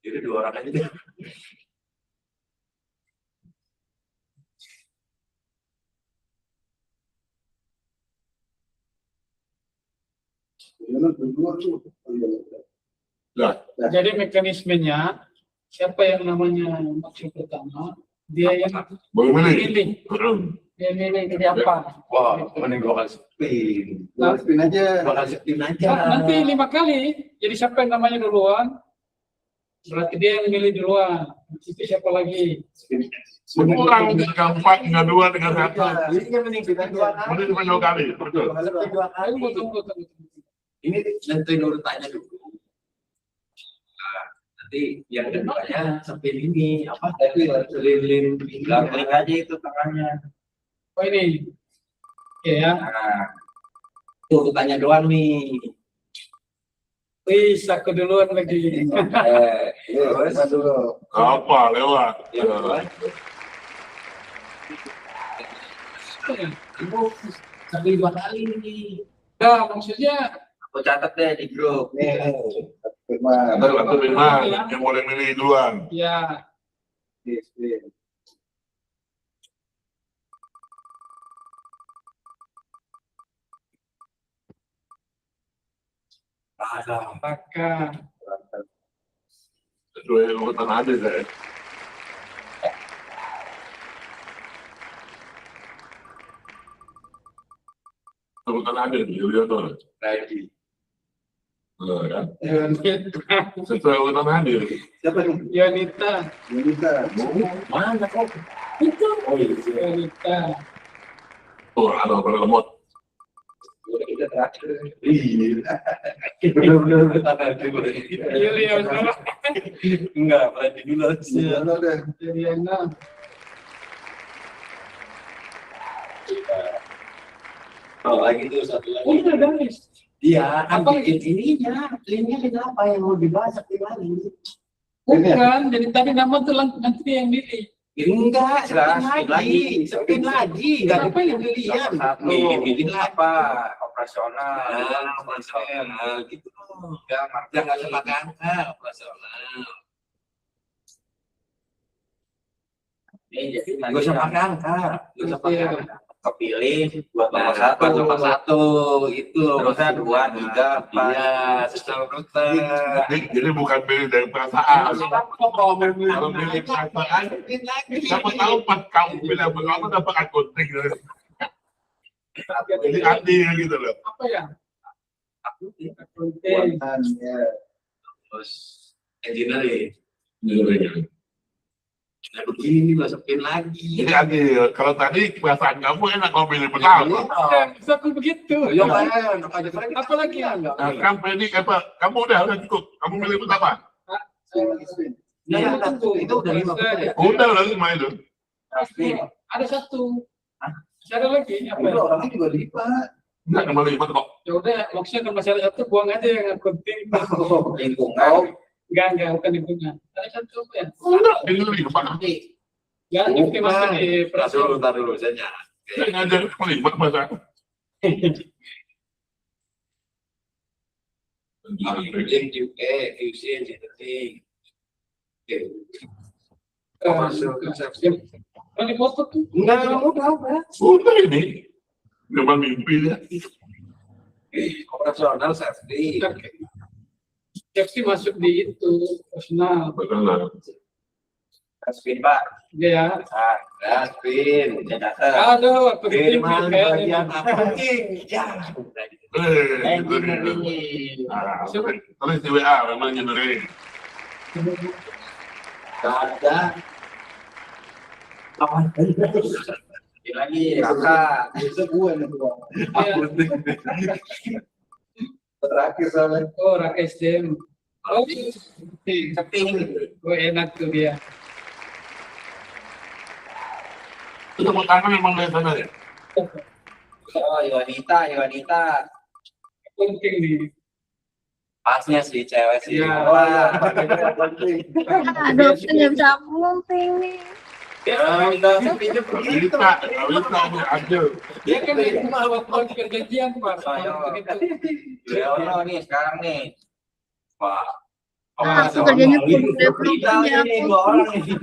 Jadi 2 orang aja deh. Nah, Jadi mekanismenya siapa yang namanya maksud pertama, dia yang baru milih. milih, dia milih jadi apa. Wah, mending gua kasih spin. Spin aja. Gua kasih spin aja. Nanti 5 kali, jadi siapa yang namanya duluan, Berarti dia yang milih duluan. Itu siapa lagi? Kurang tinggal 4, tinggal 2, tinggal 1. Ini kan mending kita dua kali. Mending cuma 2 kali, betul. Lebih dua kali. Tunggu. Ini nentuin urutannya dulu. Nah, nanti yang keduanya sepil ini apa? Lilin Klik aja itu tangannya. Oh ini. Oke ya. Nah, itu urutannya doang nih. Wih, aku duluan lagi. Terus dulu. Apa, lewat. Yang kedua, ibu sampai 2 kali nih. Nah, maksudnya Aku catat deh di grup. Nih, Firman. Satu Firman yang boleh milih duluan. ya Spin. apakah Sesuai urutan hadis ya. Urutan hadis, lihat tuh. Lagi. Kan? Yonita? Sesuai urutan hadis. Siapa nih? Yonita. Yunita. Mana kok? Itu. Oh iya. Yonita. Oh, ada pada lemot. Kita terakhir. Iya. Bener-bener tadi boleh. Yuliana. Enggak, berarti dulu aja. Yunita deh. Yuliana. Oh, lagi tuh satu lagi. Oh, udah guys. Iya, Apa bikin ininya. Linknya kenapa yang mau dibahas lagi? Bukan, jadi tadi nama tuh nanti dia yang milih. Enggak, spin lagi. Enggak Apa yang dilihat. Pilih apa? Operasional. Operasional gitu. Enggak, jangan salah angka operasional. Ini jadi enggak usah pakai angka. Enggak usah pakai angka. Kepilih buat nomor satu itu nomor 2, 3, 4 secara urutan. Jadi bukan pilih dari perasaan. Kalau pilih perasaan, siapa tahu pas kamu pilih apa dapat akunting. Jadi adil gitu loh. Apa ya? Akunting. Buatan, ya. Terus engineering. Nah, begini masukin lagi. Jadi adil. Kalau tadi perasaan kamu enak kalau pilih pertama. Bisa aku begitu. Ya kan, Apa lagi ya? Nah, kan pilih apa? Kamu udah cukup. Kamu pilih pertama. Spin. Nah, itu udah 5 ya. Udah 5 itu. Ada satu. Ada lagi apa? Itu orangnya juga lipat. Enggak kembali 5 kok. Ya udah, maksudnya kalau masih ada satu buang aja yang akunting. Lingkungan. Enggak, bukan lingkungan. Ada satu apa ya? Enggak, ini 5. Ya, itu masuk di perasaan. Ntar dulu saya nyala. Saya ngajar 5 masa. Marketing juga, fusion, engineering. Yang foto tuh. Enggak, udah. Udah ini. Memang mimpi ya. Operasional safety. Safety masuk di itu personal. Benar. Spin, Pak. Ya. Ada spin. Saya datang. Aduh, aku Firman kayak bagian apa? Ya. Gitu nih. Tulis di WA memang nyendering. Ada. Apa? Lagi kakak. Itu gue nih gua. ya. Terakhir soalnya. Oh, rak SDM. Oh, Keping. oh, enak tuh dia. Itu tepuk tangan memang dari sana ya? Oh, Iwanita. Penting nih. Pasnya sih cewek sih. Ya. Wah. Aduh, nggak bisa ngomong nih. Ya, udah pinjam begitu. Bisa ini adil. Dia kan itu mah waktu perjanjian Pak. Leono nih sekarang nih. Wah. Ah, aku kerjanya Kita ini 2 orang nih.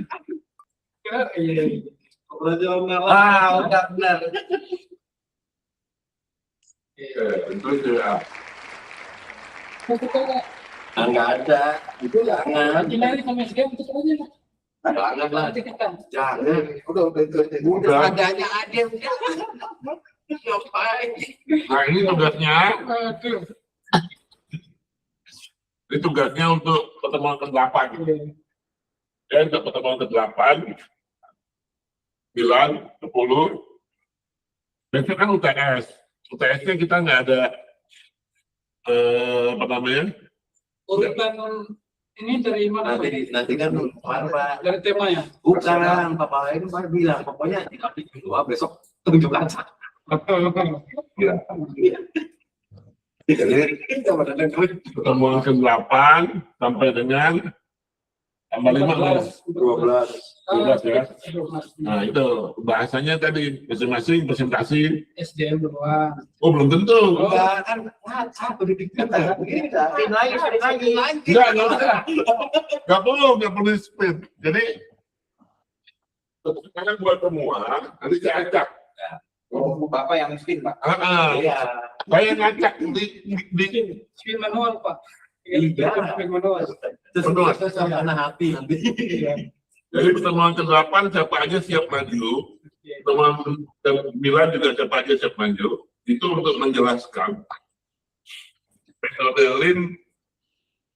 Iya. Operasional. Ah, udah benar. Itu WA. Enggak ada. Itu jangan. Gimana sama SDM itu aja. Jangan lah. Jangan. Udah. Adanya ada. Ngapain? Nah ini tugasnya. Aduh. Ini tugasnya untuk pertemuan ke-8. Ya, untuk pertemuan ke-8, 9, 10. Besok kan UTS. UTS-nya kita nggak ada apa namanya? Urutan ini dari mana? Nanti kan Pak. Dari temanya. Bukan, Papa itu Pak bilang, pokoknya tidak dua besok tunjukkan. Ya. Jadi kita pada dengerin Pertemuan ke-8 sampai dengan tambah 15. 12 ya. Nah itu bahasanya tadi masing-masing presentasi. SDM doang. Oh belum tentu. enggak kan satu di kita. Ini lagi. Nggak perlu spin. Jadi sekarang buat semua nanti saya acak. Oh, Bapak yang spin, Pak. Iya. Saya ngacak di Spin manual, Pak. Iya. Spin manual. Terus kita sama anak hati nanti. Jadi pertemuan ke-8 siapa aja siap maju. Pertemuan ke-9 juga siapa aja siap maju. Itu untuk menjelaskan metode Lean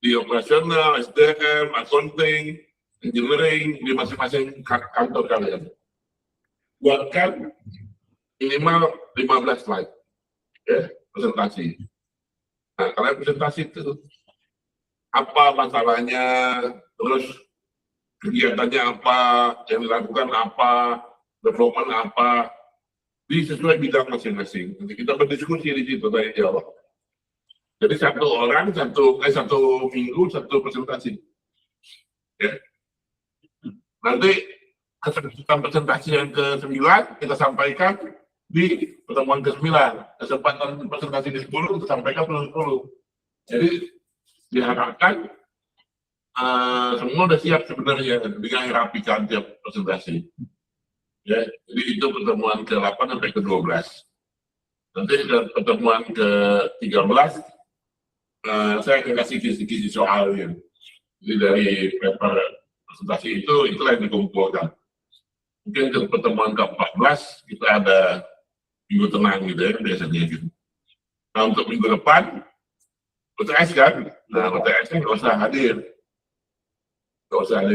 di operasional, SDM, accounting, engineering di masing-masing kantor kalian. Buatkan minimal 15 slide ya, presentasi. Nah, kalian presentasi itu apa masalahnya, terus kegiatannya apa, yang dilakukan apa, development apa, sesuai bidang masing-masing. Nanti kita berdiskusi di situ tanya jawab. Jadi satu orang, satu minggu, satu presentasi. Ya. Nanti kesempatan presentasi yang ke-9 kita sampaikan di pertemuan ke-9. Kesempatan presentasi di 10 kita sampaikan ke 10. Jadi diharapkan semua udah siap sebenarnya dengan rapikan tiap presentasi. Ya, jadi itu pertemuan ke-8 sampai ke-12. Nanti pertemuan ke-13 saya akan kasih kisi-kisi soalnya. Jadi dari paper presentasi itulah yang dikumpulkan. Mungkin ke pertemuan ke-14 kita ada minggu tenang gitu ya biasanya gitu. Nah untuk minggu depan UTS kan, nah UTS kan nggak usah hadir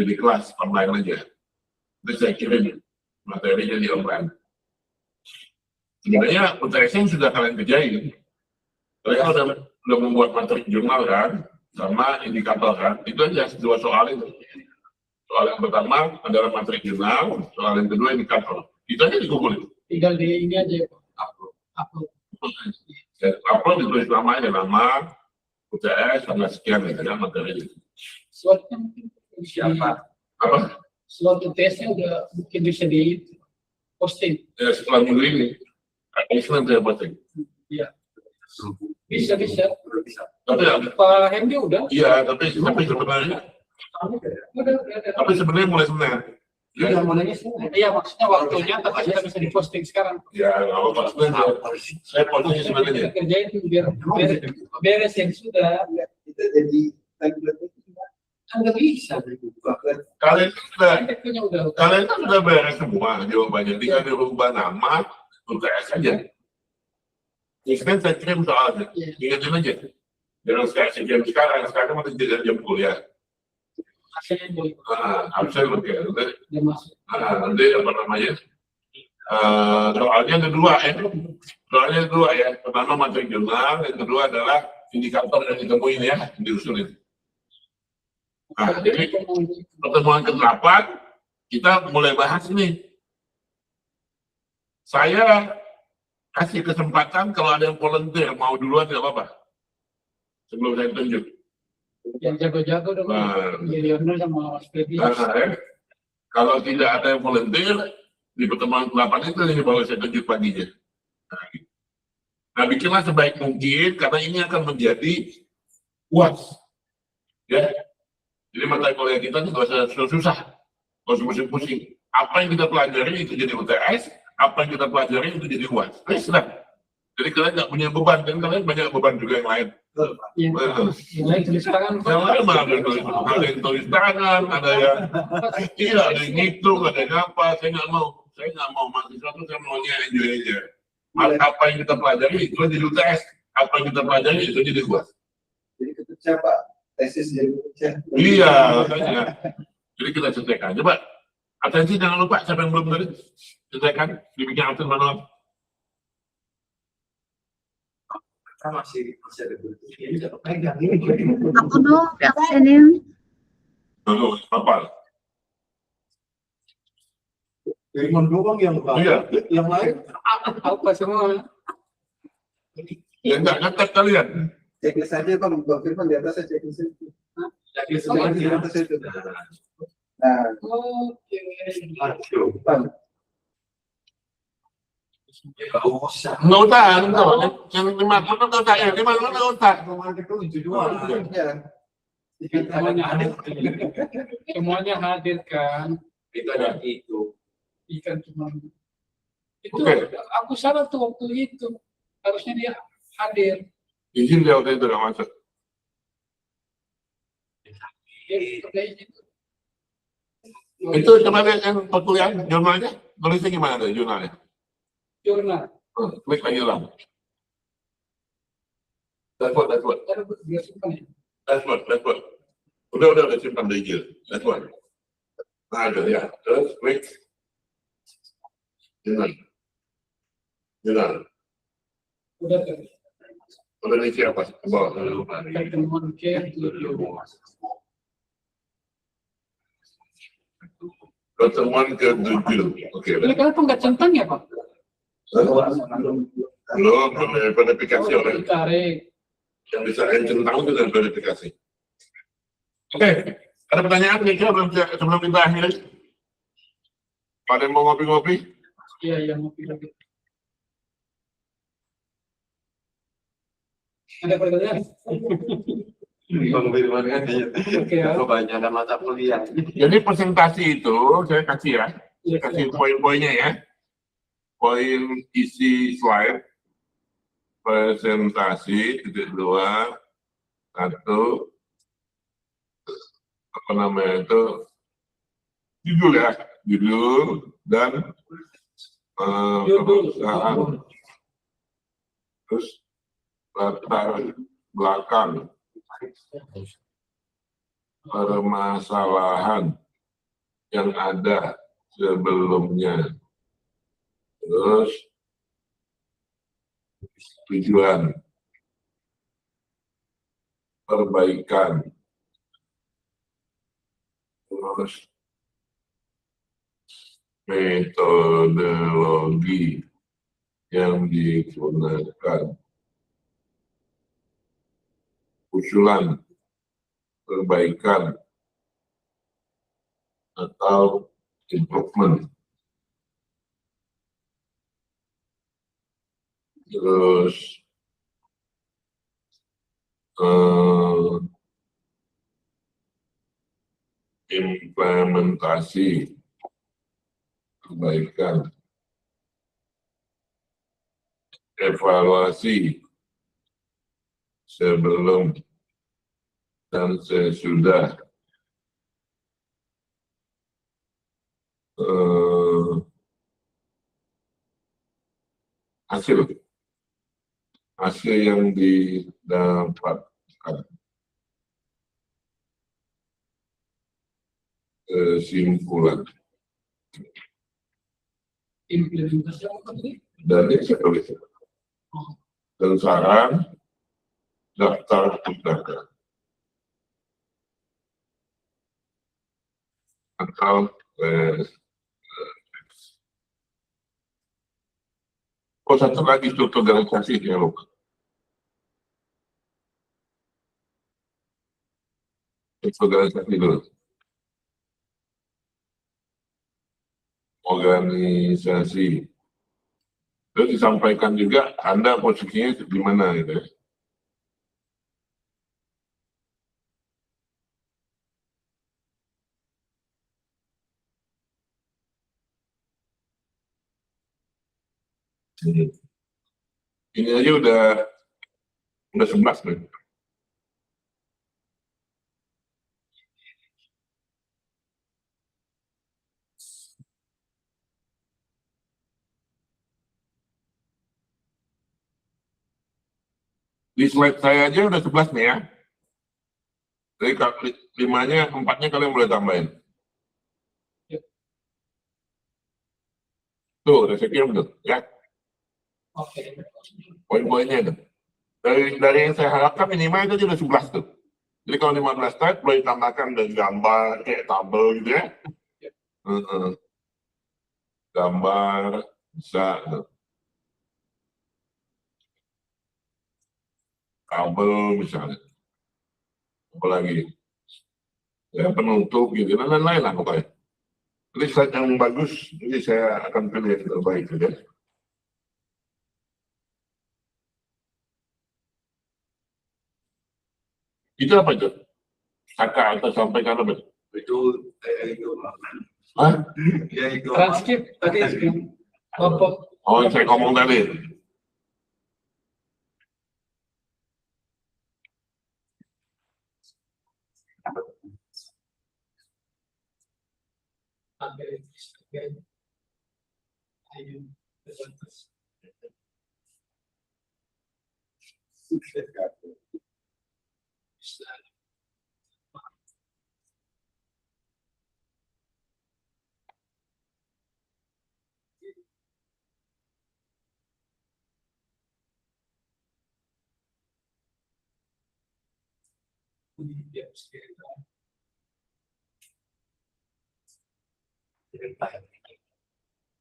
di kelas, online aja. Terus saya kirim materinya di online. Sebenarnya UTS-nya sudah kalian kerjain. Kalian udah membuat materi jurnal kan, sama indikator kan, itu aja 2 soal itu. Soal yang pertama adalah materi jurnal, soal yang kedua indikator. Itu aja dikumpulin. Tinggal di ini aja, upload. Upload ditulis namanya, nama, UTS, tanggal sekian gitu ya materi. Slotnya mungkin Siapa? Apa? slot UTS-nya udah mungkin bisa di posting. Ya setelah minggu ini, Islam saya posting. Iya. Bisa. Tapi ya, Pak Hendy udah. iya, tapi sebenarnya mulai Senin. Iya, mulainya sih. Iya, maksudnya waktunya tapi sudah bisa diposting sekarang. Ya, nggak apa-apa Senin. Saya postingnya sebenarnya. Kerjain itu biar beres yang sudah. Itu jadi Kan nggak bisa. Kalian Udah. kan sudah beres semua jawabannya. Tinggal dirubah nama, UTS saja. Ini kan saya kirim soalnya. Ingatin aja. Jangan sekarang masih jam kuliah. Hasilnya boleh. Absen oke. Dia masuk. Nanti apa namanya? Soalnya ada dua ya. Pertama materi jurnal, yang kedua adalah indikator yang ditemuin ya, diusulin. Nah, jadi pertemuan ke-8 kita mulai bahas ini. Saya kasih kesempatan kalau ada yang volunteer mau duluan nggak apa-apa. Sebelum saya tunjuk. Yang jago-jago dong. Milioner sama Mas Freddy. Kalau tidak ada yang volunteer di pertemuan ke-8 itu yang baru saya tunjuk paginya. Nah, bikinlah sebaik mungkin karena ini akan menjadi UAS. Ya. Jadi mata kuliah kita itu nggak usah susah, nggak usah pusing-pusing. Apa yang kita pelajari itu jadi UTS, apa yang kita pelajari itu jadi UAS. Sudah. Jadi kalian nggak punya beban, dan kalian banyak beban juga yang lain. Yang lain tulis tangan. Yang lain mah ada yang tulis tangan, ada yang ada yang ngitung, ada yang apa. Saya nggak mau mahasiswa itu, saya maunya enjoy aja. Apa yang kita pelajari itu jadi UTS, apa yang kita pelajari itu jadi UAS. Jadi ketuk siapa? tesis di Indonesia. Iya, makanya. Jadi kita selesaikan. Coba, atensi jangan lupa, siapa yang belum tadi, selesaikan, dibikin absen manual. Kan masih ada ini udah pegang Aku dong absenin. Lalu, apa? Firman doang yang Iya. yang lain Apa semua? Ya enggak, ngetek kalian. checklist saja Bang Firman di atasnya checklist itu. jadi Di semuanya atas itu. Nah, Oke. Bang, nggak usah Nggak usah, enggak. Yang 50 nggak usah, yang 50 nggak usah. ya. Semuanya hadir kan? itu ada itu Ikan cuma itu. Oke. Aku salah tuh waktu itu. Harusnya dia hadir. Izin dia waktu itu nggak masuk. Dia pakai izin. Itu coba lihat yang perkuliahan, jurnalnya. Tulisnya gimana tuh jurnalnya? Jurnal. Klik lagi lah. Dashboard. Ada dia simpan ya. Dashboard. Udah simpan di Gil. Dashboard. Nah, ada ya. Terus klik. Jurnal. Udah kan. Udah isi apa? Bawah. Pertemuan ke-7. Pertemuan ke-7. Oke. Ini kenapa nggak centang ya Pak? Belum verifikasi oleh Ditarik. yang bisa yang centang itu dan verifikasi. Oke. Ada pertanyaan kira-kira sebelum kita akhiri? Ada yang mau ngopi-ngopi? Iya, yang ngopi lagi. Ada pertanyaan? Bang Firman kan Oke ya. kebanyakan mata kuliah Jadi presentasi itu saya kasih ya. Iya, Kasih silakan. poin-poinnya ya. Poin isi slide. Presentasi, titik 2. 1. Apa namanya itu? Judul ya. Judul dan perusahaan. Terus latar belakang. Permasalahan yang ada sebelumnya. Terus tujuan perbaikan, terus metodologi yang digunakan, usulan perbaikan atau improvement. Terus implementasi perbaikan, evaluasi sebelum dan sesudah, hasil yang didapatkan, kesimpulan, Implementasi apa tadi? dan saya tulis. Dan saran daftar tindakan atau satu lagi struktur organisasi ya lupa. Struktur organisasi dulu. Organisasi. Terus disampaikan juga Anda posisinya di mana gitu ya. Ini aja udah 11 nih. Di slide saya aja udah 11 nih ya. Jadi limanya, 4-nya kalian boleh tambahin. Tuh, udah saya kirim tuh, ya. Oke. Poin-poinnya tuh. Dari yang saya harapkan minimal itu sudah 11 tuh. Jadi kalau 15 slide boleh ditambahkan dengan gambar, kayak tabel gitu ya. Gambar, bisa tuh. Kabel misalnya. Apalagi. Ya, penutup gitu, dan lain-lain lah pokoknya. Jadi slide yang bagus, ini saya akan pilih yang terbaik gitu ya. Itu apa itu? Kakak atau sampaikan apa? Itu Hah? ya itu Transkrip tadi kelompok. Oh, yang saya ngomong tadi.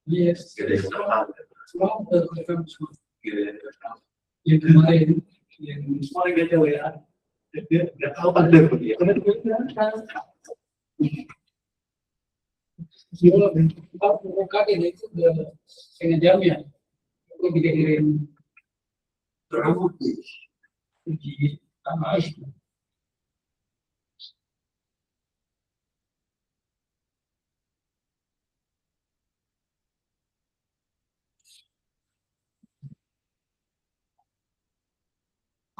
Yes. Gede. Semua confirm semua. Yang kemarin yang semua gak tahu ya. Dia tahu ada dia. Karena dia buka ini itu udah setengah jam ya. Aku dikirim uji tambah.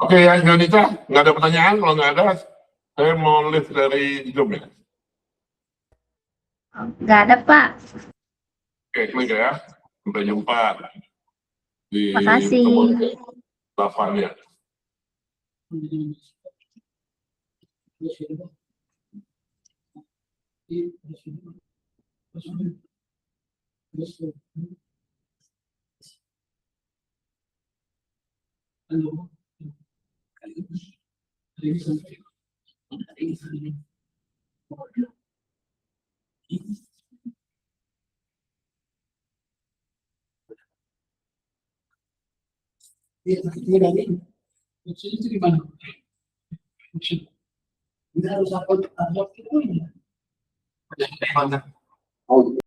Oke ya, Yonita, nggak ada pertanyaan? Kalau nggak ada, saya mau live dari Zoom ya. Nggak ada, Pak. Oke, klik ya. Sampai jumpa di Makasih. pertemuan 8 ya. Halo. Maksudnya itu gimana? Maksudnya kita harus upload itu ya.